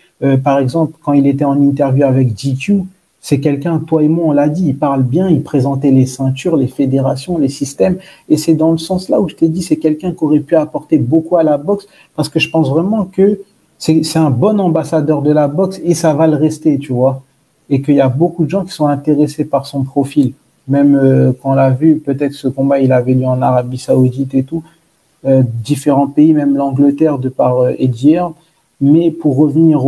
par exemple, quand il était en interview avec GQ, c'est quelqu'un, toi et moi, on l'a dit, il parle bien, il présentait les ceintures, les fédérations, les systèmes. Et c'est dans le sens là où je t'ai dit, c'est quelqu'un qui aurait pu apporter beaucoup à la boxe parce que je pense vraiment que c'est un bon ambassadeur de la boxe et ça va le rester, tu vois et qu'il y a beaucoup de gens qui sont intéressés par son profil. Même quand on l'a vu, peut-être ce combat, il avait lieu en Arabie Saoudite et tout, différents pays, même l'Angleterre de par Eddie Hearn. Mais pour revenir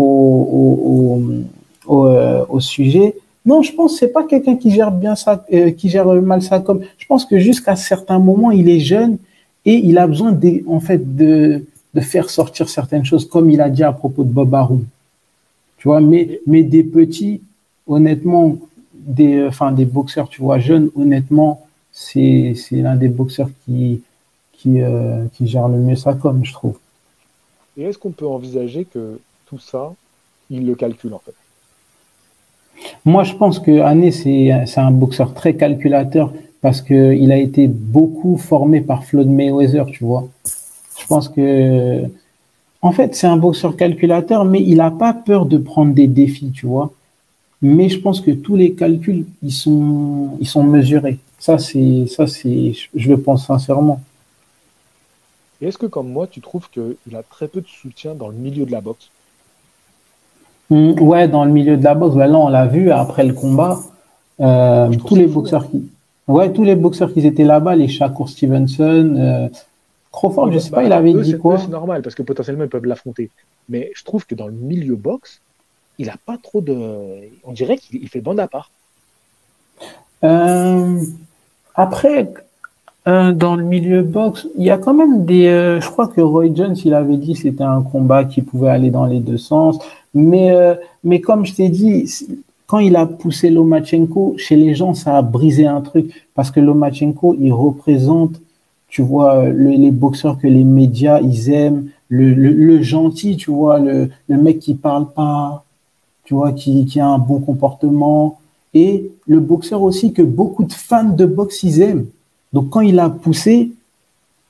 au sujet, non, je pense que c'est pas quelqu'un qui gère bien ça, qui gère mal ça comme. Je pense que jusqu'à certains moments, il est jeune et il a besoin en fait de faire sortir certaines choses, comme il a dit à propos de Bob Arum. Tu vois, Et mais des petits, honnêtement, des boxeurs, tu vois, jeunes, honnêtement, c'est l'un des boxeurs qui gère le mieux ça comme, je trouve. Et est-ce qu'on peut envisager que tout ça, il le calcule en fait? Moi, je pense que Ané, c'est un boxeur très calculateur parce que il a été beaucoup formé par Floyd Mayweather, tu vois. Je pense que, en fait, c'est un boxeur calculateur, mais il n'a pas peur de prendre des défis, tu vois. Mais je pense que tous les calculs, ils sont mesurés. Je le pense sincèrement. Et est-ce que comme moi, tu trouves qu'il a très peu de soutien dans le milieu de la boxe? Ouais, dans le milieu de la boxe, ben là, on l'a vu après le combat, Je trouve tous ça les fou, hein. boxeurs tous les boxeurs qui étaient là-bas, les Shakur Stevenson, Crawford, Oui, je sais pas, il attends, avait dit eux, quoi? c'est normal parce que potentiellement, ils peuvent l'affronter. Mais je trouve que dans le milieu boxe, il a pas trop de. On dirait qu'il fait bande à part. Euh, Après, dans le milieu boxe, il y a quand même je crois que Roy Jones, il avait dit que c'était un combat qui pouvait aller dans les deux sens. Mais comme je t'ai dit, quand il a poussé Lomachenko, chez les gens, ça a brisé un truc. Parce que Lomachenko, il représente, tu vois, les boxeurs que les médias, ils aiment. Le gentil, tu vois, le mec qui parle pas, tu vois, qui a un bon comportement. Et le boxeur aussi que beaucoup de fans de boxe, ils aiment. Donc quand il a poussé,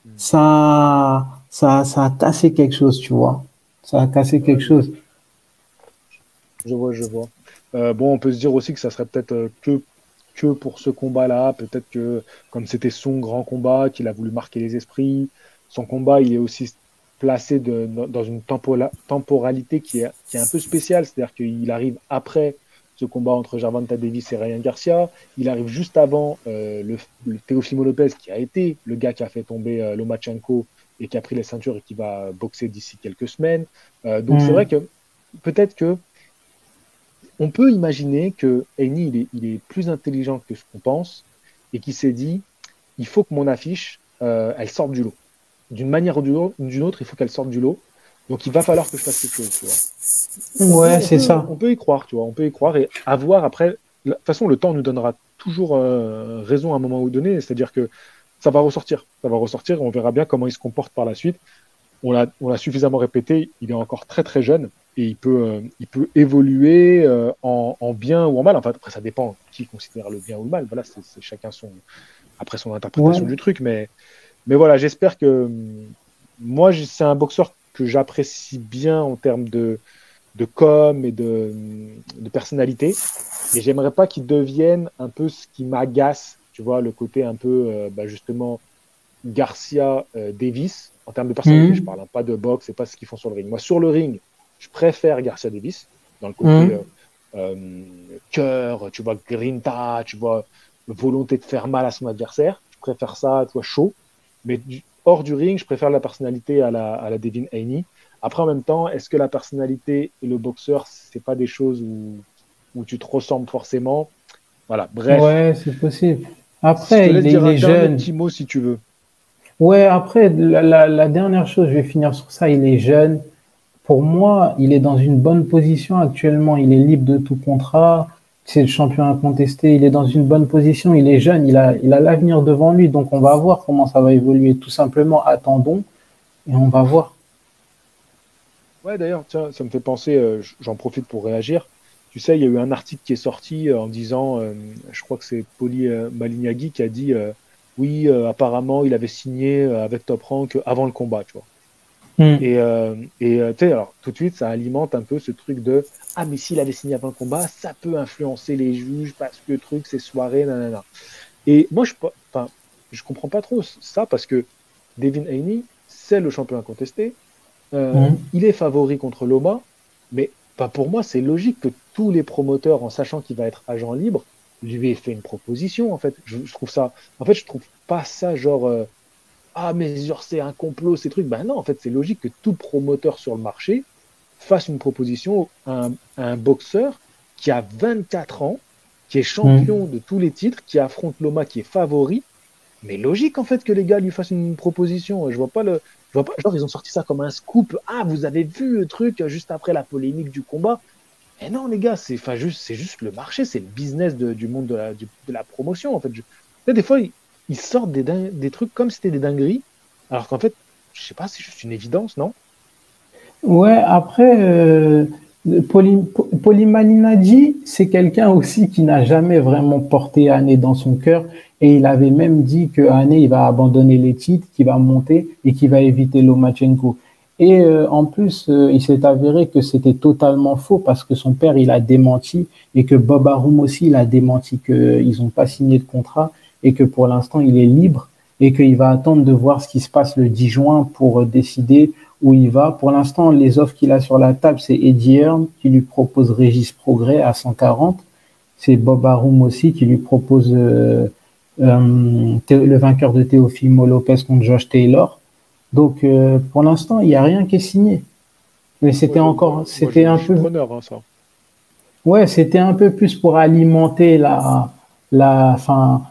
Hmm. ça a cassé quelque chose, tu vois. Ça a cassé Ouais, quelque chose. je vois, je vois. Bon, on peut se dire aussi que ça serait peut-être que pour ce combat-là. Peut-être que comme c'était son grand combat, qu'il a voulu marquer les esprits. Son combat, il est aussi placé dans une temporalité qui est un peu spéciale. C'est-à-dire qu'il arrive après ce combat entre Gervonta Davis et Ryan Garcia. Il arrive juste avant le Teofimo Lopez, qui a été le gars qui a fait tomber Lomachenko et qui a pris les ceintures et qui va boxer d'ici quelques semaines. Donc c'est vrai Hmm. que peut-être que on peut imaginer que Eni, il est plus intelligent que ce qu'on pense et qu'il s'est dit, il faut que mon affiche, elle sorte du lot. D'une manière ou d'une autre, il faut qu'elle sorte du lot. Donc, il va falloir que je fasse quelque chose, tu vois. Ouais, c'est ça. On peut y croire, tu vois. On peut y croire et avoir après. De toute façon, le temps nous donnera toujours raison à un moment ou donné, c'est-à-dire que ça va ressortir, et on verra bien comment il se comporte par la suite. On l'a suffisamment répété, il est encore très très jeune et il peut évoluer en bien ou en mal. Enfin, après, ça dépend qui considère le bien ou le mal. Voilà, c'est chacun après son interprétation Ouais, du truc. Mais voilà, j'espère que moi, c'est un boxeur que j'apprécie bien en termes de com et de personnalité. Mais j'aimerais pas qu'il devienne un peu ce qui m'agace, tu vois, le côté un peu, justement, Garcia Davis, en termes de personnalité, je mhm, parle hein, pas de boxe, c'est pas ce qu'ils font sur le ring. Moi, sur le ring, je préfère Garcia Davis, dans le côté mhm. cœur, tu vois, grinta, tu vois, volonté de faire mal à son adversaire. Je préfère ça, tu vois, chaud. Mais hors du ring, je préfère la personnalité à la Devin Haney. Après, en même temps, est-ce que la personnalité et le boxeur, c'est pas des choses où tu te ressembles forcément? Voilà, bref. Ouais, c'est possible. Je te Après, laisse dire il un est dernier jeune. petit mot si tu veux. Ouais, après, la dernière chose, je vais finir sur ça, il est jeune. Pour moi, il est dans une bonne position actuellement. Il est libre de tout contrat. C'est le champion incontesté. Il est dans une bonne position. Il est jeune. Il a l'avenir devant lui. Donc, on va voir comment ça va évoluer. Tout simplement, attendons et on va voir. Ouais, d'ailleurs, tiens, ça me fait penser, j'en profite pour réagir. Tu sais, il y a eu un article qui est sorti en disant, je crois que c'est Poli Malignaggi qui a dit, oui, apparemment, il avait signé avec Top Rank avant le combat, tu vois. Hmm. Et tu sais, alors tout de suite, ça alimente un peu ce truc de, ah, mais s'il avait signé avant le combat, ça peut influencer les juges parce que truc, c'est soirée, nanana. Et moi, enfin, je comprends pas trop ça parce que Devin Haney, c'est le champion incontesté. Hmm. Il est favori contre Loma, mais bah, pour moi, c'est logique que tous les promoteurs, en sachant qu'il va être agent libre, lui aient fait une proposition. En fait, je trouve ça. En fait, je trouve pas ça genre ah mais genre c'est un complot ces trucs. Ben non, en fait, c'est logique que tout promoteur sur le marché fasse une proposition à un boxeur qui a 24 ans, qui est Hmm. champion de tous les titres, qui affronte Loma, qui est favori, mais logique en fait que les gars lui fassent une proposition. Je vois pas. Genre ils ont sorti ça comme un scoop. Ah vous avez vu le truc juste après la polémique du combat. Mais non les gars, c'est juste le marché, c'est le business du monde de la promotion en fait. Tu sais, des fois ils sortent des trucs comme si c'était des dingueries, alors qu'en fait je sais pas, c'est juste une évidence, non? Ouais, après, Poli Malignaggi, c'est quelqu'un aussi qui n'a jamais vraiment porté Ané dans son cœur. Et il avait même dit que Ané, il va abandonner les titres, qu'il va monter et qu'il va éviter Lomachenko. Et en plus, il s'est avéré que c'était totalement faux parce que son père, il a démenti et que Bob Arum aussi, il a démenti qu'ils n'ont pas signé de contrat et que pour l'instant, il est libre et qu'il va attendre de voir ce qui se passe le 10 juin pour décider où il va. Pour l'instant, les offres qu'il a sur la table, c'est Eddie Hearn qui lui propose Régis Progrès à 140. C'est Bob Arum aussi qui lui propose le vainqueur de Teofimo Lopez contre Josh Taylor. Donc, pour l'instant, il n'y a rien qui est signé. Mais Moi c'était je un suis peu, preneur, hein, ça. ouais, c'était un peu plus pour alimenter enfin,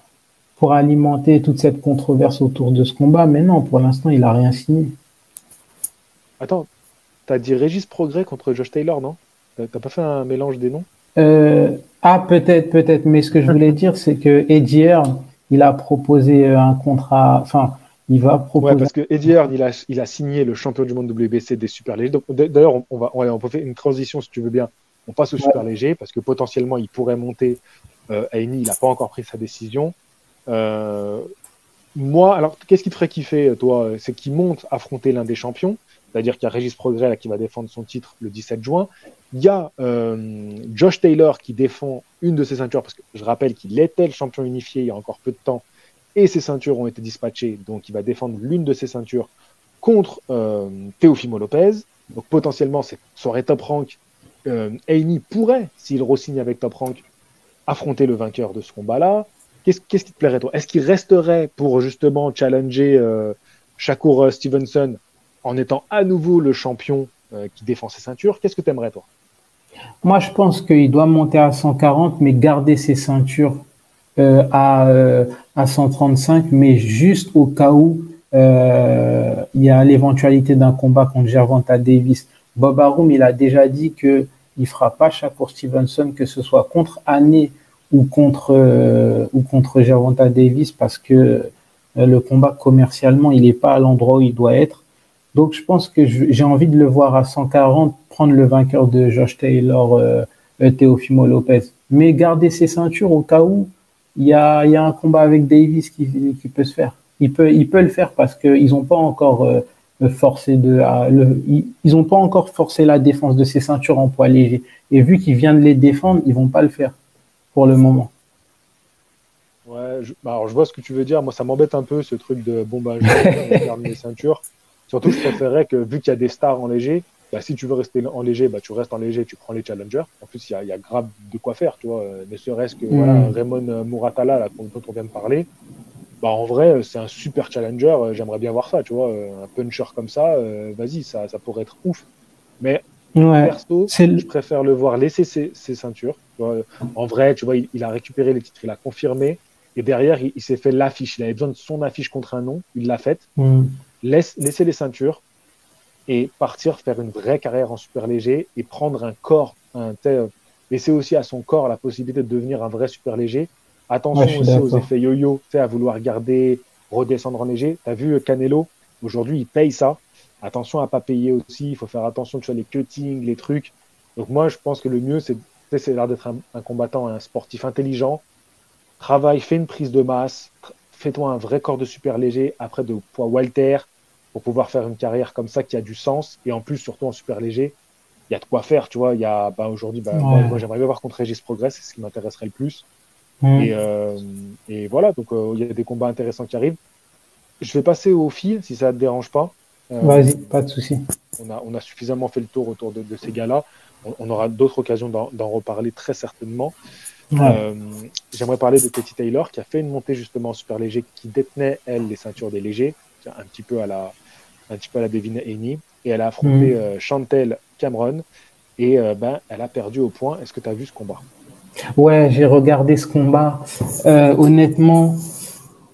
pour alimenter toute cette controverse autour de ce combat. Mais non, pour l'instant, il n'a rien signé. Attends, t'as dit Régis Progrès contre Josh Taylor, non? T'as pas fait un mélange des noms? Peut-être. Mais ce que je voulais dire, c'est que Eddie Hearn, il a proposé un contrat, enfin, il va Ouais, proposer. parce que Eddie Hearn, il a signé le champion du monde WBC des super légers. Donc, d'ailleurs, on peut faire une transition si tu veux bien. On passe au super Ouais. léger parce que potentiellement, il pourrait monter. Aini, il n'a pas encore pris sa décision. Euh, Moi, alors, qu'est-ce qui te ferait kiffer, toi? C'est qu'il monte affronter l'un des champions, c'est-à-dire qu'il y a Régis Progrès là, qui va défendre son titre le 17 juin. Il y a Josh Taylor qui défend une de ses ceintures, parce que je rappelle qu'il était le champion unifié il y a encore peu de temps, et ses ceintures ont été dispatchées, donc il va défendre l'une de ses ceintures contre Teofimo Lopez. Donc potentiellement, ça aurait Top Rank. Haney pourrait, s'il re-signe avec Top Rank, affronter le vainqueur de ce combat-là. Qu'est-ce qui te plairait, toi? Est-ce qu'il resterait pour justement challenger Shakur Stevenson en étant à nouveau le champion qui défend ses ceintures? Qu'est-ce que tu aimerais, toi? Moi, je pense qu'il doit monter à 140, mais garder ses ceintures euh, à, euh, à 135, mais juste au cas où il y a l'éventualité d'un combat contre Gervonta Davis. Bob Arum, il a déjà dit que il fera pas Shakur Stevenson, que ce soit contre Ané ou contre Gervonta Davis parce que le combat commercialement, il n'est pas à l'endroit où il doit être. Donc, je pense que j'ai envie de le voir à 140, prendre le vainqueur de Josh Taylor, Teofimo Lopez. Mais garder ses ceintures au cas où il y a un combat avec Davis qui peut se faire. Il peut le faire parce qu'ils n'ont pas encore ils ont pas encore forcé la défense de ses ceintures en poids léger. Et vu qu'il vient de les défendre, ils vont pas le faire pour le moment. Ouais, alors je vois ce que tu veux dire. Moi, ça m'embête un peu ce truc de bon, bah, je garde mes ceintures. Surtout, je préférerais que vu qu'il y a des stars en léger, bah, si tu veux rester en léger, bah, tu restes en léger, tu prends les challengers. En plus, il y a grave de quoi faire, tu vois. Ne serait-ce que voilà, Raymond Muratala, là, dont on vient de parler. Bah, en vrai, c'est un super challenger. J'aimerais bien voir ça, tu vois. Un puncher comme ça, vas-y, ça pourrait être ouf. Mais Ouais, perso, c'est je préfère le voir laisser ses ceintures. Tu vois. En vrai, tu vois, il a récupéré les titres, il a confirmé. Et derrière, il s'est fait l'affiche. Il avait besoin de son affiche contre un nom. Il l'a faite. Laisser les ceintures et partir faire une vraie carrière en super léger et prendre un corps, laisser aussi à son corps la possibilité de devenir un vrai super léger. ouais, je Attention suis aussi aux d'accord. effets yo-yo, à vouloir garder, redescendre en léger. Tu as vu Canelo, aujourd'hui, il paye ça. Attention à pas payer aussi, il faut faire attention, tu vois, les cuttings, les trucs. Donc moi, je pense que le mieux, c'est l'air d'être un combattant, un sportif intelligent. Travaille, fais une prise de masse, fais-toi un vrai corps de super léger, après de poids Walter, pour pouvoir faire une carrière comme ça qui a du sens. Et en plus, surtout en super léger, il y a de quoi faire, tu vois. Il y a, bah, aujourd'hui, bah, moi Ouais. j'aimerais bien voir contre Régis Progress, c'est ce qui m'intéresserait le plus. Et, Mm. euh, et voilà, donc il y a des combats intéressants qui arrivent. Je vais passer au fil, si ça ne te dérange pas. Vas-y, Euh, pas de souci. on a suffisamment fait le tour autour de ces gars-là. On aura d'autres occasions d'en reparler très certainement. Ouais. Euh, J'aimerais parler de Katie Taylor qui a fait une montée justement en super léger, qui détenait, elle, les ceintures des légers, un petit peu à la Devin Haney. Et elle a affronté Mm. Chantel Cameron et ben, elle a perdu au point. Est-ce que tu as vu ce combat? Ouais, j'ai regardé ce combat. Honnêtement,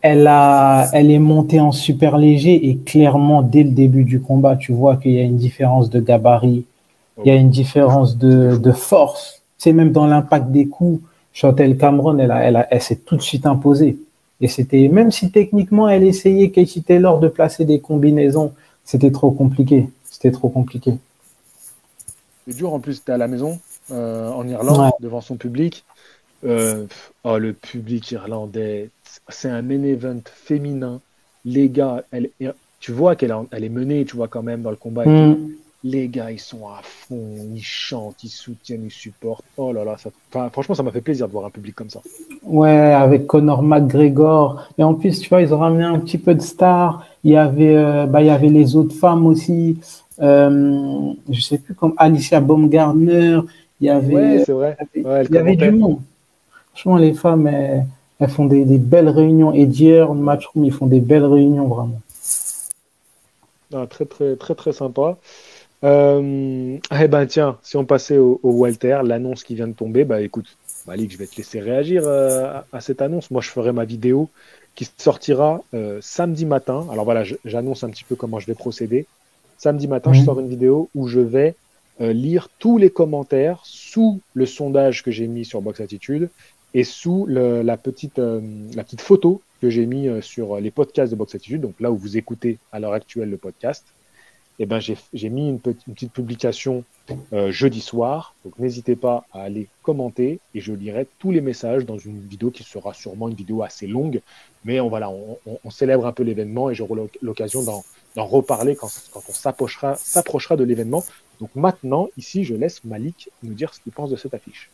elle est montée en super léger et clairement, dès le début du combat, tu vois qu'il y a une différence de gabarit, Oh il y a oui, une différence c'était fou. de force. C'est même dans l'impact des coups. Chantel Cameron, elle s'est tout de suite imposée. Et c'était, même si techniquement elle essayait Katie Taylor de placer des combinaisons, c'était trop compliqué. C'était trop compliqué. C'est dur en plus, c'était à la maison, en Irlande, Ouais. devant son public. Oh, le public irlandais, c'est un main event féminin. Les gars, tu vois elle est menée, tu vois quand même dans le combat et tout. Mm. Les gars, ils sont à fond, ils chantent, ils soutiennent, ils supportent. Oh là là, enfin, franchement, ça m'a fait plaisir de voir un public comme ça. Ouais, avec Conor McGregor. Et en plus, tu vois, ils ont ramené un petit peu de stars. Il y avait les autres femmes aussi. Je sais plus comme Alicia Baumgartner. Ouais, c'est vrai. Ouais, elle Il y avait du commentait. monde. Franchement, les femmes, elles font des belles réunions. Et d'hier, le Matchroom, ils font des belles réunions, vraiment. Ah, très, très, très, très sympa. Eh ben, tiens, si on passait au Walter, l'annonce qui vient de tomber, bah écoute, Malik, je vais te laisser réagir à cette annonce. Moi, je ferai ma vidéo qui sortira samedi matin. Alors voilà, j'annonce un petit peu comment je vais procéder. Samedi matin, je sors Mhm. une vidéo où je vais lire tous les commentaires sous le sondage que j'ai mis sur Box Attitude et sous la petite photo que j'ai mis sur les podcasts de Box Attitude, donc là où vous écoutez à l'heure actuelle le podcast. Eh ben, j'ai mis une petite publication jeudi soir. Donc, n'hésitez pas à aller commenter et je lirai tous les messages dans une vidéo qui sera sûrement une vidéo assez longue. Mais voilà, on célèbre un peu l'événement et j'aurai l'occasion d'en reparler quand on s'approchera de l'événement. Donc, maintenant, ici, je laisse Malik nous dire ce qu'il pense de cette affiche.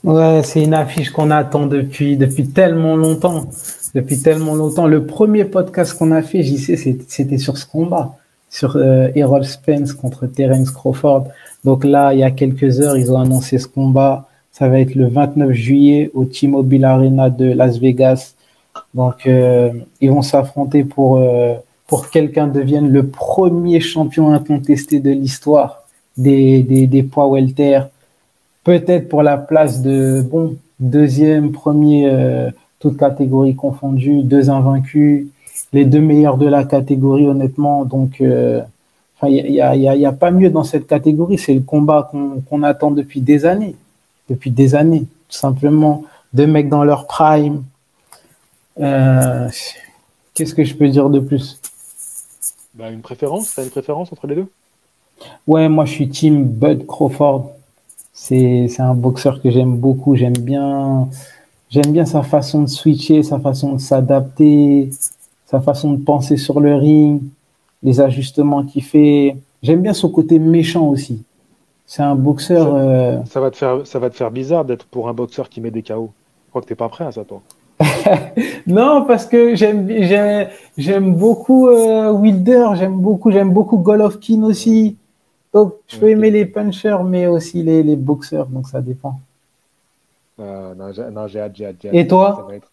Ouais, c'est une affiche qu'on attend depuis tellement longtemps. Depuis tellement longtemps. Le premier podcast qu'on a fait, j'y sais, c'était sur ce combat, sur Errol Spence contre Terence Crawford. Donc là, il y a quelques heures, ils ont annoncé ce combat. Ça va être le 29 juillet au T-Mobile Arena de Las Vegas. Donc, ils vont s'affronter pour que quelqu'un devienne le premier champion incontesté de l'histoire des poids welter. Peut-être pour la place de, bon, deuxième, premier, toutes catégories confondues, deux invaincus, les deux meilleurs de la catégorie, honnêtement. Donc, enfin, il y a pas mieux dans cette catégorie. C'est le combat qu'on attend depuis des années. Depuis des années, tout simplement. deux mecs dans leur prime. Euh, Qu'est-ce que je peux dire de plus? Bah, une préférence? T'as une préférence entre les deux? Ouais, moi je suis team Bud Crawford. C'est un boxeur que j'aime beaucoup. J'aime bien sa façon de switcher, sa façon de s'adapter, sa façon de penser sur le ring, les ajustements qu'il fait. J'aime bien son côté méchant aussi. C'est un boxeur. Ça, ça va te faire bizarre d'être pour un boxeur qui met des KO. Je crois que t'es pas prêt à ça, toi. Non, parce que j'aime beaucoup Wilder, j'aime beaucoup Golovkin aussi. Donc, je peux Ok. aimer les punchers, mais aussi les boxeurs, donc ça dépend. Non, non, j'ai hâte, j'ai hâte, j'ai hâte. Et Ça va toi? être.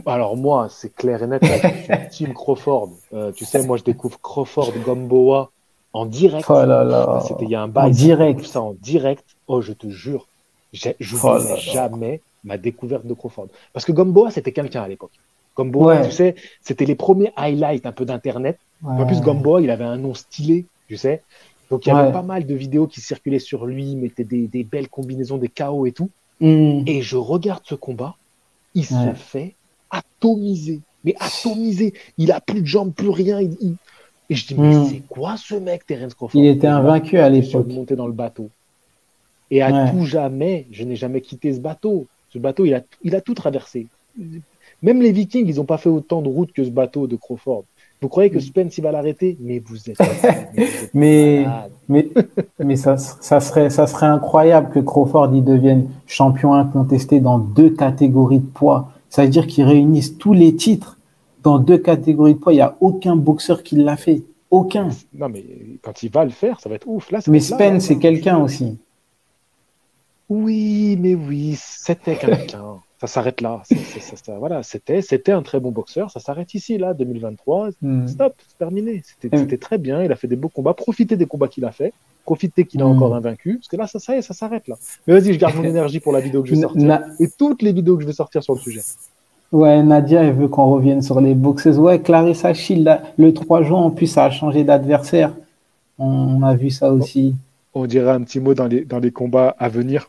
Alors moi, c'est clair et net, là, je suis Team Crawford. Tu sais, moi, je découvre Crawford Gamboa en Oh direct. là Ah, là, c'était il y a un en bail, ça. Je découvre direct. ça en direct. Oh, je te jure, Oh j'oublierai là là. jamais ma découverte de Crawford. Parce que Gamboa, c'était quelqu'un à l'époque. Gamboa, tu Ouais, sais, c'était les premiers highlights un peu d'Internet. En plus, ouais, Gamboa, il avait un nom stylé, tu sais. Donc, il y avait ouais. pas mal de vidéos qui circulaient sur lui, il mettait des belles combinaisons, des KO et tout. Hmm, Et je regarde ce combat, il se ouais. fait atomiser. Mais atomiser. Il a plus de jambes, plus rien. Et je dis, mais Hmm. c'est quoi ce mec, Terence Il Crawford? était Et là, invaincu à je suis l'époque. remonté dans le bateau. Et à Ouais. tout jamais, je n'ai jamais quitté ce bateau. Ce bateau, il a tout traversé. Même les Vikings, ils n'ont pas fait autant de route que ce bateau de Crawford. Vous croyez que Spence, il va l'arrêter? Mais vous êtes fou, mais vous êtes Mais, malade. mais, mais ça serait incroyable que Crawford y devienne champion incontesté dans deux catégories de poids. Ça veut dire qu'ils réunissent tous les titres dans deux catégories de poids. Il n'y a aucun boxeur qui l'a fait. Aucun. Non, mais quand il va le faire, ça va être ouf. Là, ça va Mais être la Spence, base, c'est hein. quelqu'un aussi. Oui, mais oui, c'était quelqu'un. Ça s'arrête là. Voilà, c'était un très bon boxeur. Ça s'arrête ici, là, 2023. Hmm. Stop, c'est terminé. C'était très bien. Il a fait des beaux combats. Profitez des combats qu'il a fait. Profitez qu'il a encore Hmm. invaincu. Parce que là, ça y est, ça s'arrête là. Mais vas-y, je garde mon énergie pour la vidéo que je vais sortir. Na- Et toutes les vidéos que je vais sortir sur le sujet. ouais, Nadia, elle veut qu'on revienne sur les boxeuses. Ouais, Clarissa Shield, là, le 3 juin, en plus, ça a changé d'adversaire. On a vu ça Bon, aussi. on dirait un petit mot dans les combats à venir.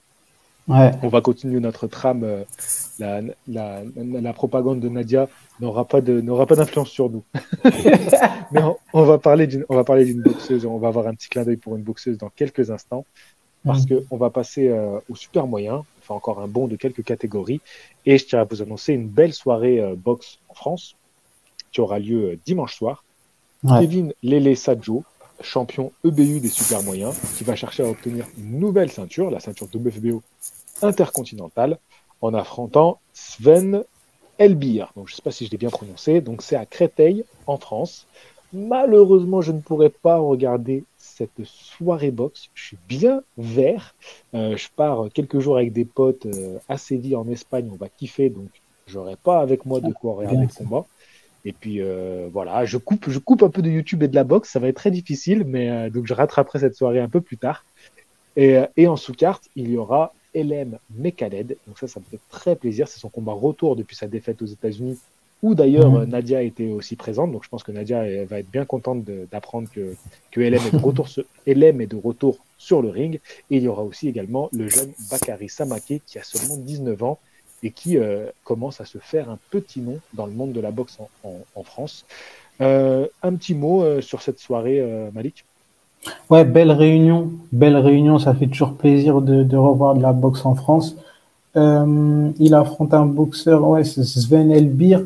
Ouais. On va continuer notre trame. La propagande de Nadia n'aura pas d'influence sur nous. Mais on va parler d'une boxeuse. On va avoir un petit clin d'œil pour une boxeuse dans quelques instants parce Hmm. qu'on va passer au super moyen. On fait encore un bond de quelques catégories. Et je tiens à vous annoncer une belle soirée boxe en France qui aura lieu dimanche soir. Ouais. Kevin Lele Sadjo, champion EBU des super moyens, qui va chercher à obtenir une nouvelle ceinture, la ceinture WFBO intercontinentale, en affrontant Sven Elbir. Donc, je ne sais pas si je l'ai bien prononcé. Donc, c'est à Créteil, en France. Malheureusement, je ne pourrai pas regarder cette soirée boxe. Je suis bien vert. Je pars quelques jours avec des potes à Séville, en Espagne. On va kiffer. Donc, j'aurai pas avec moi de quoi regarder Bien le ça. combat. Et puis voilà, je coupe un peu de YouTube et de la boxe. Ça va être très difficile, mais donc je rattraperai cette soirée un peu plus tard. Et en sous-carte, il y aura LM Mekaled. Donc ça me fait très plaisir. C'est son combat retour depuis sa défaite aux États-Unis, où d'ailleurs Hmm. Nadia était aussi présente. Donc je pense que Nadia va être bien contente d'apprendre que LM est de retour LM est de retour sur le ring. Et il y aura aussi également le jeune Bakary Samake qui a seulement 19 ans et qui commence à se faire un petit nom dans le monde de la boxe en France. Un petit mot sur cette soirée, Malik. Ouais, belle réunion. Belle réunion. Ça fait toujours plaisir de revoir de la boxe en France. Il affronte un boxeur, ouais, c'est Sven Elbir,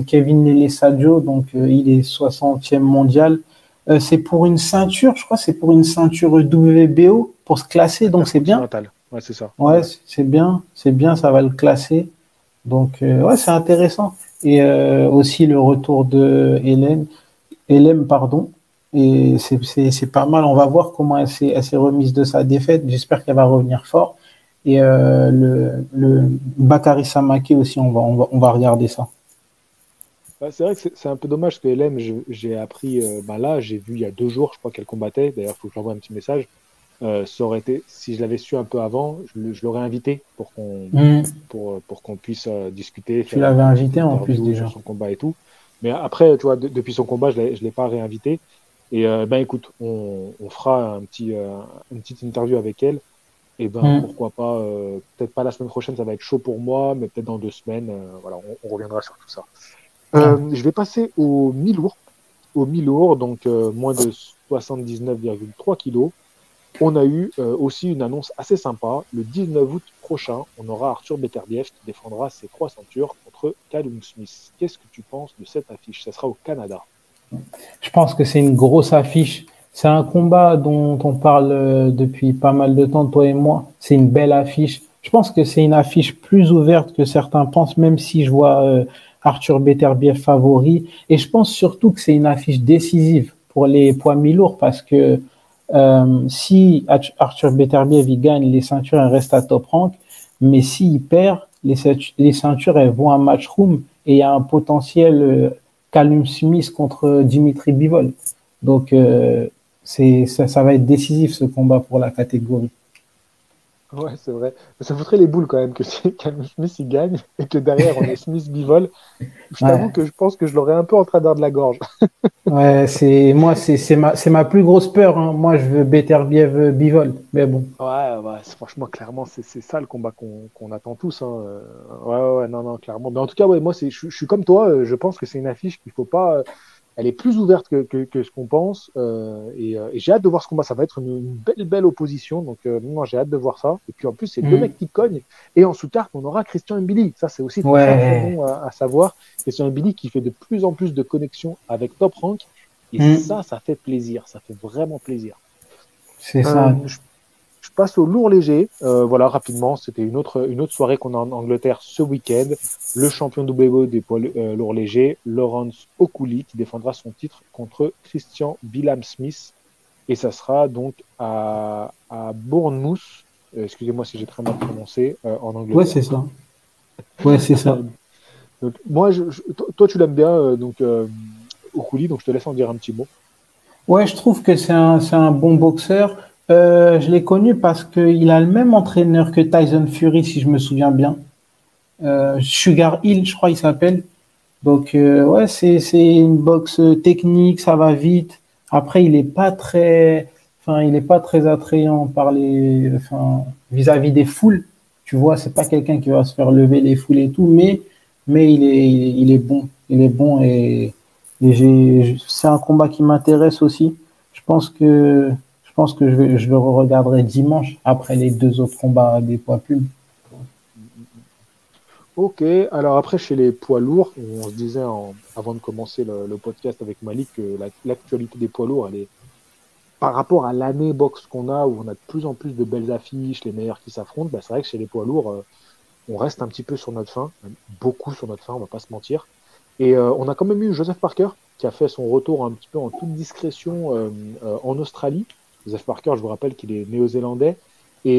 Kevin Lele Sadio, donc il est 60e mondial. C'est pour une ceinture, je crois, c'est pour une ceinture WBO pour se classer, donc c'est bien. Intercontinental. Ouais, c'est ça. Ouais, Ouais. c'est bien, ça va le classer. Donc ouais, c'est intéressant. Et aussi le retour de Hélène, pardon. Et c'est pas mal. On va voir comment elle s'est remise de sa défaite. J'espère qu'elle va revenir fort. Et le Bakary Samake aussi, on va regarder ça. Bah, c'est vrai que c'est un peu dommage parce que LM, j'ai appris, bah là, j'ai vu il y a 2 jours, je crois qu'elle combattait. D'ailleurs, il faut que je lui envoie un petit message. Ça aurait été, si je l'avais su un peu avant, je l'aurais invité Hmm. pour qu'on puisse discuter, Tu faire l'avais une petite invité en plus interview sur déjà. son combat et tout. Mais après, tu vois, depuis son combat, je l'ai pas réinvité. Et ben écoute, on fera une petite interview avec elle. et ben pourquoi pas, peut-être pas la semaine prochaine, ça va être chaud pour moi, mais peut-être dans 2 semaines, voilà, on reviendra sur tout ça. Je vais passer au mi-lourd. Au mi-lourd, donc moins de 79,3 kilos. On a eu aussi une annonce assez sympa. Le 19 août prochain, on aura Arthur Beterbiev qui défendra ses 3 ceintures contre Callum Smith. Qu'est-ce que tu penses de cette affiche? Ça sera au Canada. Je pense que c'est une grosse affiche. C'est un combat dont on parle depuis pas mal de temps, toi et moi. C'est une belle affiche. Je pense que c'est une affiche plus ouverte que certains pensent, même si je vois Arthur Beterbiev favori. Et je pense surtout que c'est une affiche décisive pour les poids mi-lourds parce que si Arthur Beterbiev il gagne, les ceintures elles restent à top rank. Mais s'il perd, les ceintures elles vont à matchroom et il y a un potentiel Callum Smith contre Dimitri Bivol. Donc, ça va être décisif ce combat pour la catégorie. Ouais, c'est vrai. Ça foutrait les boules quand même que si Callum Smith il gagne et que derrière on ait Smith Bivol. Je t'avoue Ouais, que je pense que je l'aurais un peu en travers de la gorge. ouais c'est ma plus grosse peur. Hein. Moi, je veux Beterbiev Bivol. Mais bon. Ouais, franchement, clairement, c'est ça le combat qu'on attend tous. Hein. Ouais, non, non, clairement. Mais en tout cas, ouais, moi, je suis comme toi. Je pense que c'est une affiche qu'il faut pas. Elle est plus ouverte que ce qu'on pense. Et j'ai hâte de voir ce combat. Ça va être une belle opposition. Donc, moi, j'ai hâte de voir ça. Et puis, en plus, c'est deux mecs qui cognent. Et en sous-carte, on aura Christian Mbili. Ça, c'est aussi très Ouais. bon à savoir. Christian Mbili qui fait de plus en plus de connexions avec Top Rank. Et ça fait plaisir. Ça fait vraiment plaisir. C'est ça. Je passe au lourd léger. Voilà, rapidement, c'était une autre soirée qu'on a en Angleterre ce week-end. Le champion WBO des poids lourds légers, Lawrence Okouli, qui défendra son titre contre Christian Billam-Smith. Et ça sera donc à Bournemouth. Excusez-moi si j'ai très mal prononcé, en Ouais, Angleterre. c'est ça. Ouais, c'est ça. Donc, moi, toi, tu l'aimes bien, Okouli, donc je te laisse en dire un petit mot. Ouais, je trouve que c'est un bon boxeur. Je l'ai connu parce qu'il a le même entraîneur que Tyson Fury, si je me souviens bien. Sugar Hill, je crois il s'appelle. Donc, ouais, c'est une boxe technique, ça va vite. Après, il est pas très attrayant enfin, vis-à-vis des foules. Tu vois, c'est pas quelqu'un qui va se faire lever les foules et tout, mais il est bon. Il est bon et c'est un combat qui m'intéresse aussi. Je pense que je le regarderai dimanche après les 2 autres combats des poids plumes. Ok, alors après chez les poids lourds, on se disait avant de commencer le podcast avec Malik que l'actualité des poids lourds, elle est par rapport à l'année boxe qu'on a, où on a de plus en plus de belles affiches, les meilleurs qui s'affrontent, bah, c'est vrai que chez les poids lourds, on reste un petit peu sur notre faim, même beaucoup sur notre faim, on va pas se mentir. Et on a quand même eu Joseph Parker qui a fait son retour un petit peu en toute discrétion en Australie. Joseph Parker, je vous rappelle qu'il est néo-zélandais. Et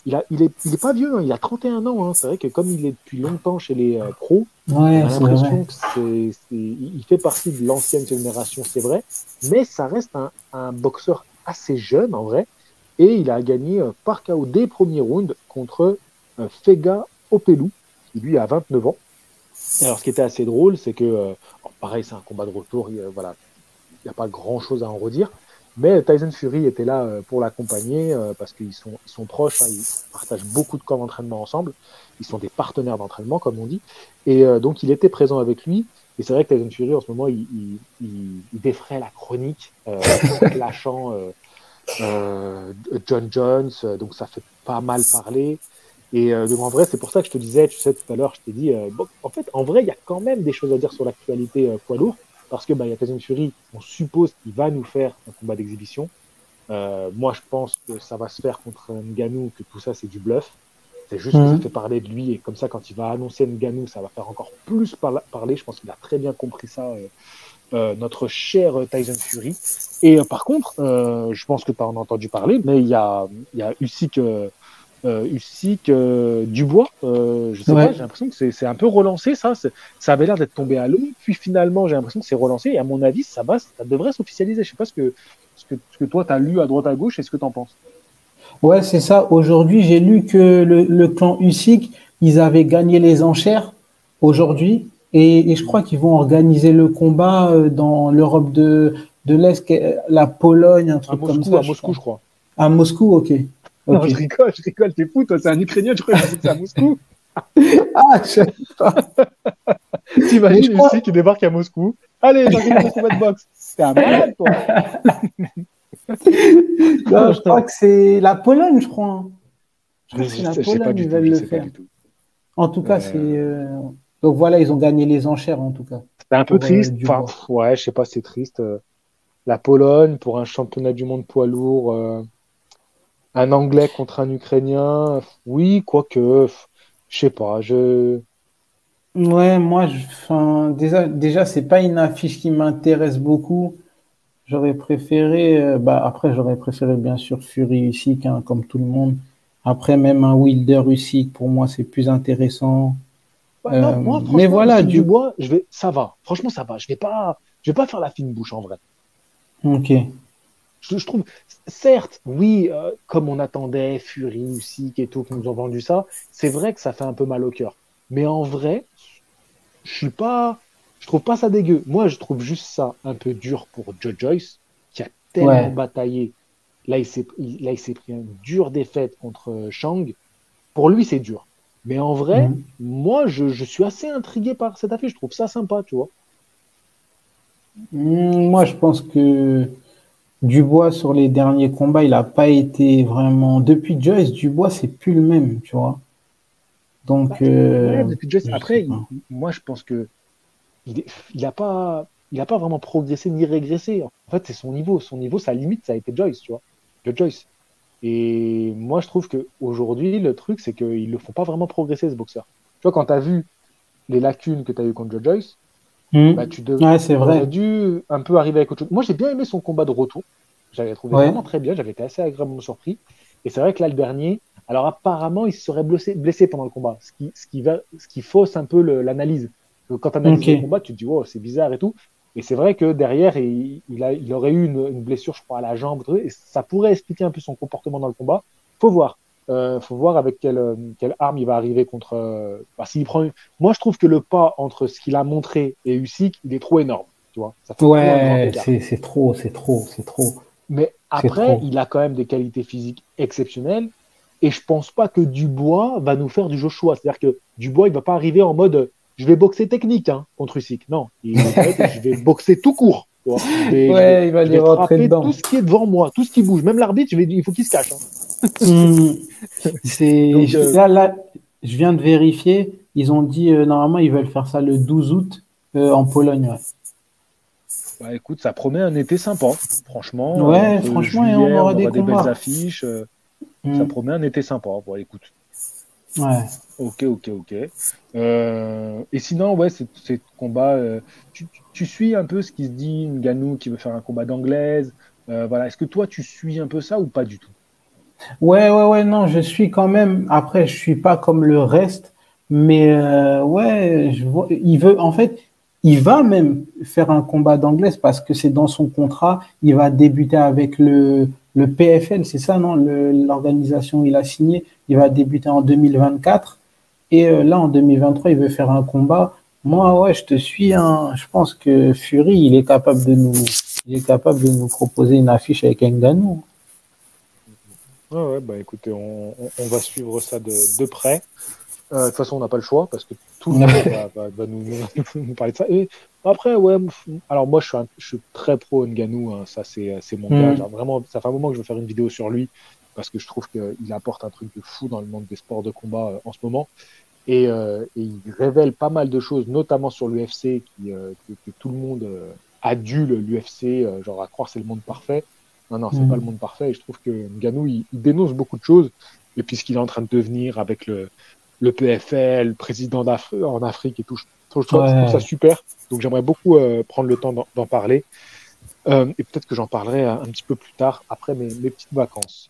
il est pas vieux, hein, il a 31 ans. Hein. C'est vrai que comme il est depuis longtemps chez les pros, on Ouais, a c'est vrai. l'impression que il fait partie de l'ancienne génération, c'est vrai. Mais ça reste un boxeur assez jeune en vrai. Et il a gagné par KO des premiers rounds contre Fega Opelu, qui lui a 29 ans. Et alors, ce qui était assez drôle, c'est que, pareil, c'est un combat de retour, voilà, il n'y a pas grand-chose à en redire. Mais Tyson Fury était là pour l'accompagner parce ils sont proches, hein, ils partagent beaucoup de camps d'entraînement ensemble. Ils sont des partenaires d'entraînement, comme on dit. Et donc, il était présent avec lui. Et c'est vrai que Tyson Fury, en ce moment, il défraie la chronique en clashant John Jones. Donc, ça fait pas mal parler. Et donc en vrai, c'est pour ça que je te disais, tu sais, tout à l'heure, je t'ai dit, bon, en fait, en vrai, il y a quand même des choses à dire sur l'actualité poids lourd, parce que bah, il y a Tyson Fury, on suppose qu'il va nous faire un combat d'exhibition. Moi, je pense que ça va se faire contre Ngannou, que tout ça, c'est du bluff. C'est juste que ça fait parler de lui, et comme ça, quand il va annoncer Ngannou, ça va faire encore plus parler. Je pense qu'il a très bien compris ça, notre cher Tyson Fury. Et par contre, je pense que tu en as entendu parler, mais il y a Usyk, Dubois, je sais pas, Ouais. j'ai l'impression que c'est un peu relancé ça. Ça avait l'air d'être tombé à l'eau, puis finalement j'ai l'impression que c'est relancé. Et à mon avis, ça devrait s'officialiser. Je sais pas ce que toi tu as lu à droite à gauche et ce que tu en penses. Ouais, c'est ça. Aujourd'hui, j'ai lu que le clan Usyk, ils avaient gagné les enchères aujourd'hui et je crois qu'ils vont organiser le combat dans l'Europe de l'Est, la Pologne, un truc comme ça, À je Moscou, crois. je crois. À Moscou, ok. Non, Ok. je rigole, t'es fou, toi, c'est un Ukrainien, tu crois que c'est à Moscou? Ah, je sais pas. Mais je T'imagines crois, Usyk qui débarque à Moscou. Allez, j'organise un combat de boxe. T'es un malade, toi. non, je crois que c'est la Pologne, je crois, hein. Je crois que c'est la Je sais pas Pologne, du ils tout, veulent je le sais pas faire. du tout. En tout cas, c'est. Euh, Donc voilà, ils ont gagné les enchères, en tout cas, c'est un peu pour triste. Enfin, Dubois. ouais, je sais pas, c'est triste. La Pologne pour un championnat du monde poids lourd, un Anglais contre un Ukrainien. Oui, quoique, je sais pas. Ouais, moi, enfin, déjà c'est pas une affiche qui m'intéresse beaucoup. J'aurais préféré, après, j'aurais préféré bien sûr Fury Usyk, hein, comme tout le monde. Après, même un Wilder Usyk, pour moi, c'est plus intéressant. Ouais, non, moi, Mais franchement, voilà, Usyk Dubois, ça va. Franchement, ça va. Je vais pas faire la fine bouche en vrai. ok, Je trouve, certes, oui, comme on attendait, Fury, Usyk et tout, qui nous ont vendu ça, c'est vrai que ça fait un peu mal au cœur. Mais en vrai, je trouve pas ça dégueu. Moi, je trouve juste ça un peu dur pour Joe Joyce, qui a tellement ouais. bataillé. Là, il s'est pris une dure défaite contre Shang. Pour lui, c'est dur. Mais en vrai, Mhm. moi, je suis assez intrigué par cette affiche. Je trouve ça sympa, tu vois. Moi, je pense que Dubois, sur les derniers combats, il n'a pas été vraiment. Depuis Joyce, Dubois, c'est plus le même, tu vois. Bah, Donc, ouais, depuis Joyce. je sais Après, pas. moi, je pense que il, est- il a pas vraiment progressé ni régressé. En fait, c'est son niveau. Son niveau, sa limite, ça a été Joyce, tu vois. Le Joyce. Et moi, je trouve qu'aujourd'hui, le truc, c'est qu'ils ne le font pas vraiment progresser, ce boxeur. Tu vois, quand tu as vu les lacunes que tu as eues contre Joe Joyce, bah, Ouais, c'est il aurait vrai. dû un peu arriver avec autre chose. Moi, j'ai bien aimé son combat de retour. J'avais trouvé Ouais. vraiment très bien. J'avais été assez agréablement surpris. Et c'est vrai que là, le dernier, alors apparemment, il se serait blessé pendant le combat, ce qui fausse un peu l'analyse. Donc, quand tu analyses Ok. le combat, tu te dis, oh, c'est bizarre et tout. Et c'est vrai que derrière, il aurait eu une blessure, je crois, à la jambe. Et ça pourrait expliquer un peu son comportement dans le combat. Faut voir. Faut voir avec quelle arme il va arriver contre. S'il prend Moi, je trouve que le pas entre ce qu'il a montré et Usyk, il est trop énorme. Tu vois, ça fait trop un grand Ouais, écart. c'est trop, c'est trop, c'est trop, Mais c'est après, trop. il a quand même des qualités physiques exceptionnelles. Et je pense pas que Dubois va nous faire du Joshua. C'est-à-dire que Dubois, il va pas arriver en mode je vais boxer technique hein, contre Usyk. Non, il va être je vais boxer tout court. Tu vois. Ouais, il va Je lui vais rentrer frapper tout dedans. ce qui est devant moi, tout ce qui bouge. Même l'arbitre, il faut qu'il se cache, hein. Hmm. C'est Donc, là, je viens de vérifier. Ils ont dit normalement ils veulent faire ça le 12 août en Pologne. Ouais, bah, écoute, ça promet un été sympa. Franchement, ouais, entre franchement, et on juillet, on aura des aura des belles combats. affiches. Ça Hmm. promet un été sympa. Bon, écoute. Ouais. Ok, ok, ok. Et sinon, ouais, c'est combat. Tu suis un peu ce qui se dit, Ngannou qui veut faire un combat d'anglaise. Voilà. Est-ce que toi, tu suis un peu ça ou pas du tout? Ouais, non, je suis quand même. Après, je suis pas comme le reste, mais ouais, il veut, en fait, il va même faire un combat d'anglaise parce que c'est dans son contrat. Il va débuter avec le PFL, c'est ça, non? L'organisation où il a signé. Il va débuter en 2024 et là, en 2023, il veut faire un combat. Moi, ouais, je te suis, hein. Je pense que Fury, il est capable de nous proposer une affiche avec Ngannou. Ouais, ouais, bah écoutez, on va suivre ça de près. De toute façon, on n'a pas le choix parce que tout le monde va nous parler de ça. Et après, ouais, alors moi, je suis très pro Ngannou, hein, ça, c'est mon gars. Hmm. Genre, vraiment, ça fait un moment que je veux faire une vidéo sur lui parce que je trouve qu'il apporte un truc de fou dans le monde des sports de combat en ce moment. Et il révèle pas mal de choses, notamment sur l'UFC, que tout le monde adule l'UFC, genre à croire que c'est le monde parfait. Non, non, c'est pas le Hmm. monde parfait. Et je trouve que Ngannou, il dénonce beaucoup de choses. Et puis ce qu'il est en train de devenir avec le PFL, président en Afrique et tout, je trouve ça Ouais. super. Donc j'aimerais beaucoup prendre le temps d'en parler. Et peut-être que j'en parlerai un petit peu plus tard, après mes petites vacances.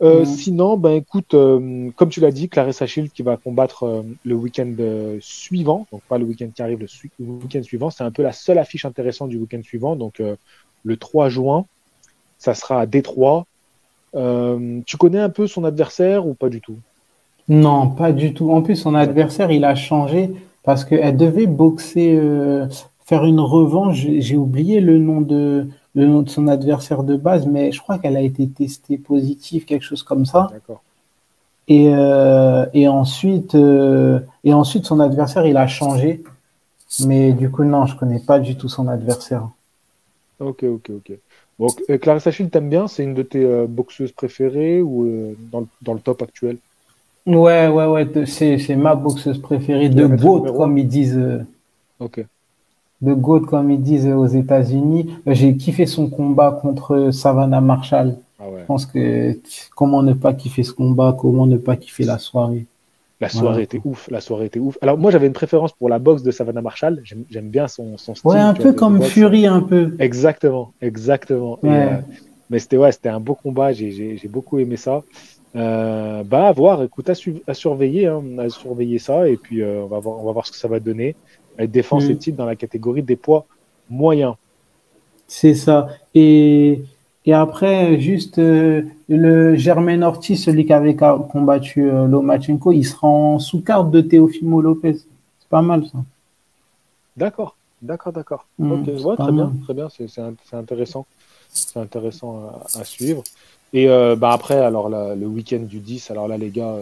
Hmm. Sinon, ben écoute, comme tu l'as dit, Clarissa Shield qui va combattre le week-end suivant, donc pas le week-end qui arrive, le week-end suivant, c'est un peu la seule affiche intéressante du week-end suivant, donc le 3 juin, ça sera à Détroit. Tu connais un peu son adversaire ou pas du tout? Non, pas du tout. En plus, son D'accord. adversaire, il a changé parce qu'elle devait boxer faire une revanche. J'ai oublié le nom de son adversaire de base, mais je crois qu'elle a été testée positive, quelque chose comme ça. D'accord. Et ensuite, son adversaire, il a changé. Mais du coup, non, je connais pas du tout son adversaire. Ok, ok, ok. Bon, Clarissa Shield, t'aimes bien? C'est une de tes boxeuses préférées ou dans le top actuel? Ouais, c'est ma boxeuse préférée, Tu la mettrais numéro un? Ok. De GOAT, comme ils disent aux États-Unis. J'ai kiffé son combat contre Savannah Marshall. Ah Je ouais. pense que comment ne pas kiffer ce combat, comment ne pas kiffer la soirée. La Voilà, soirée était quoi. ouf, la soirée était ouf. Alors moi j'avais une préférence pour la boxe de Savannah Marshall. J'aime bien son Ouais, style, un tu vois, peu de comme boxe. Fury, un peu. Exactement, exactement. Ouais. Mais c'était ouais, c'était un beau combat. J'ai beaucoup aimé ça. Bah à voir, écoute, à surveiller, hein, à surveiller ça et puis on va voir ce que ça va donner. Elle défend ses Mm. titres dans la catégorie des poids moyens. C'est ça. Et après, juste le Germain Ortiz, celui qui avait combattu Lomachenko, il sera en sous-carte de Teofimo Lopez. C'est pas mal, ça. D'accord, d'accord, d'accord. Ok, C'est ouais, pas mal. très bien, c'est intéressant. C'est intéressant à suivre. Et bah après, alors le week-end du 10, alors là, les gars,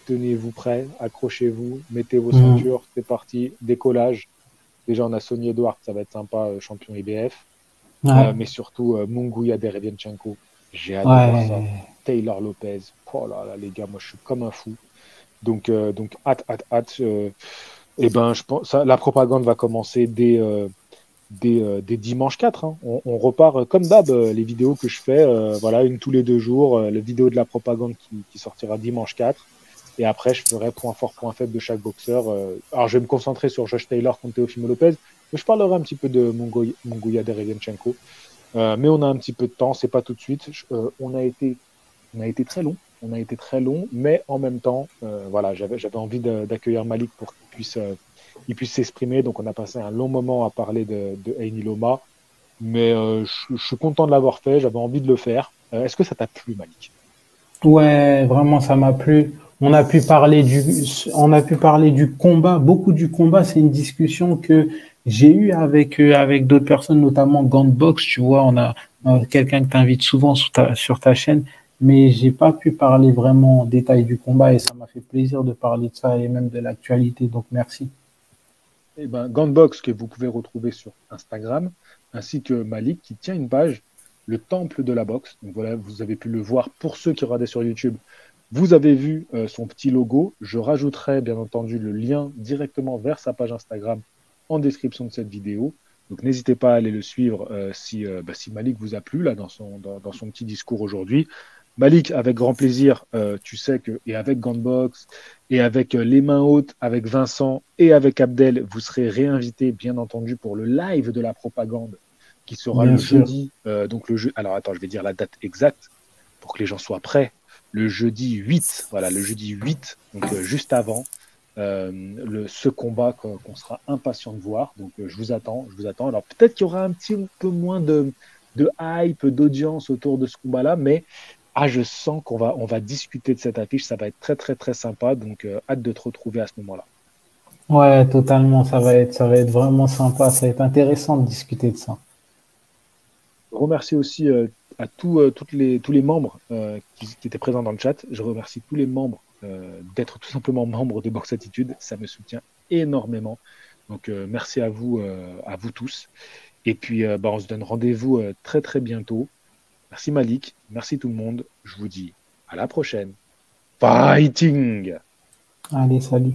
tenez-vous prêts, accrochez-vous, mettez vos Mm. ceintures, c'est parti, décollage. Déjà, on a Sonny Edouard, ça va être sympa, champion IBF. Ouais. Mais surtout, Munguia Derevianchenko, j'ai hâte de voir ça. Ouais. Taylor Lopez, oh là là, les gars, moi, je suis comme un fou. Donc hâte, hâte, hâte. Et ben, je pense, la propagande va commencer dès dimanche 4. Hein. On repart comme d'hab, les vidéos que je fais, voilà, une tous les 2 jours, la vidéo de la propagande qui sortira dimanche 4. Et après, je ferai point fort, point faible de chaque boxeur. Alors, je vais me concentrer sur Josh Taylor contre Teofimo Lopez, mais je parlerai un petit peu de Munguia Derevianchenko. Mais on a un petit peu de temps, c'est pas tout de suite. On a été très long. On a été très long, mais en même temps, voilà, j'avais envie d'accueillir Malik pour qu'il puisse s'exprimer. Donc, on a passé un long moment à parler de Heini Loma, mais je suis content de l'avoir fait. J'avais envie de le faire. Est-ce que ça t'a plu, Malik? Ouais, vraiment, ça m'a plu. On a pu parler du combat, beaucoup du combat. C'est une discussion que j'ai eue avec d'autres personnes, notamment Gantbox. Tu vois, on a quelqu'un que t'invite souvent sur ta chaîne, mais j'ai pas pu parler vraiment en détail du combat et ça m'a fait plaisir de parler de ça et même de l'actualité. Donc, merci. Eh ben, Gantbox, que vous pouvez retrouver sur Instagram, ainsi que Malik, qui tient une page, le Temple de la boxe. Donc voilà, vous avez pu le voir pour ceux qui regardaient sur YouTube. Vous avez vu son petit logo. Je rajouterai bien entendu le lien directement vers sa page Instagram en description de cette vidéo. Donc n'hésitez pas à aller le suivre si Malik vous a plu là dans son petit discours aujourd'hui. Malik, avec grand plaisir, tu sais que, et avec Gantbox, et avec les mains hautes, avec Vincent et avec Abdel, vous serez réinvités, bien entendu, pour le live de la propagande qui sera Bien le sûr. jeudi. Donc le jeu. Alors attends, je vais dire la date exacte pour que les gens soient prêts. Le jeudi 8, voilà, le jeudi 8, donc juste avant ce combat qu'on sera impatient de voir. Donc je vous attends, je vous attends. Alors peut-être qu'il y aura un petit peu moins de hype, d'audience autour de ce combat-là, mais je sens on va discuter de cette affiche, ça va être très très très sympa, donc hâte de te retrouver à ce moment-là. Ouais, totalement. Ça va être vraiment sympa. Ça va être intéressant de discuter de ça. Je remercie aussi à tous les membres qui étaient présents dans le chat. Je remercie tous les membres d'être tout simplement membres de Box Attitude. Ça me soutient énormément. Donc merci à vous tous. Et puis bah, on se donne rendez-vous très très bientôt. Merci Malik, merci tout le monde. Je vous dis à la prochaine. Fighting! Allez, salut.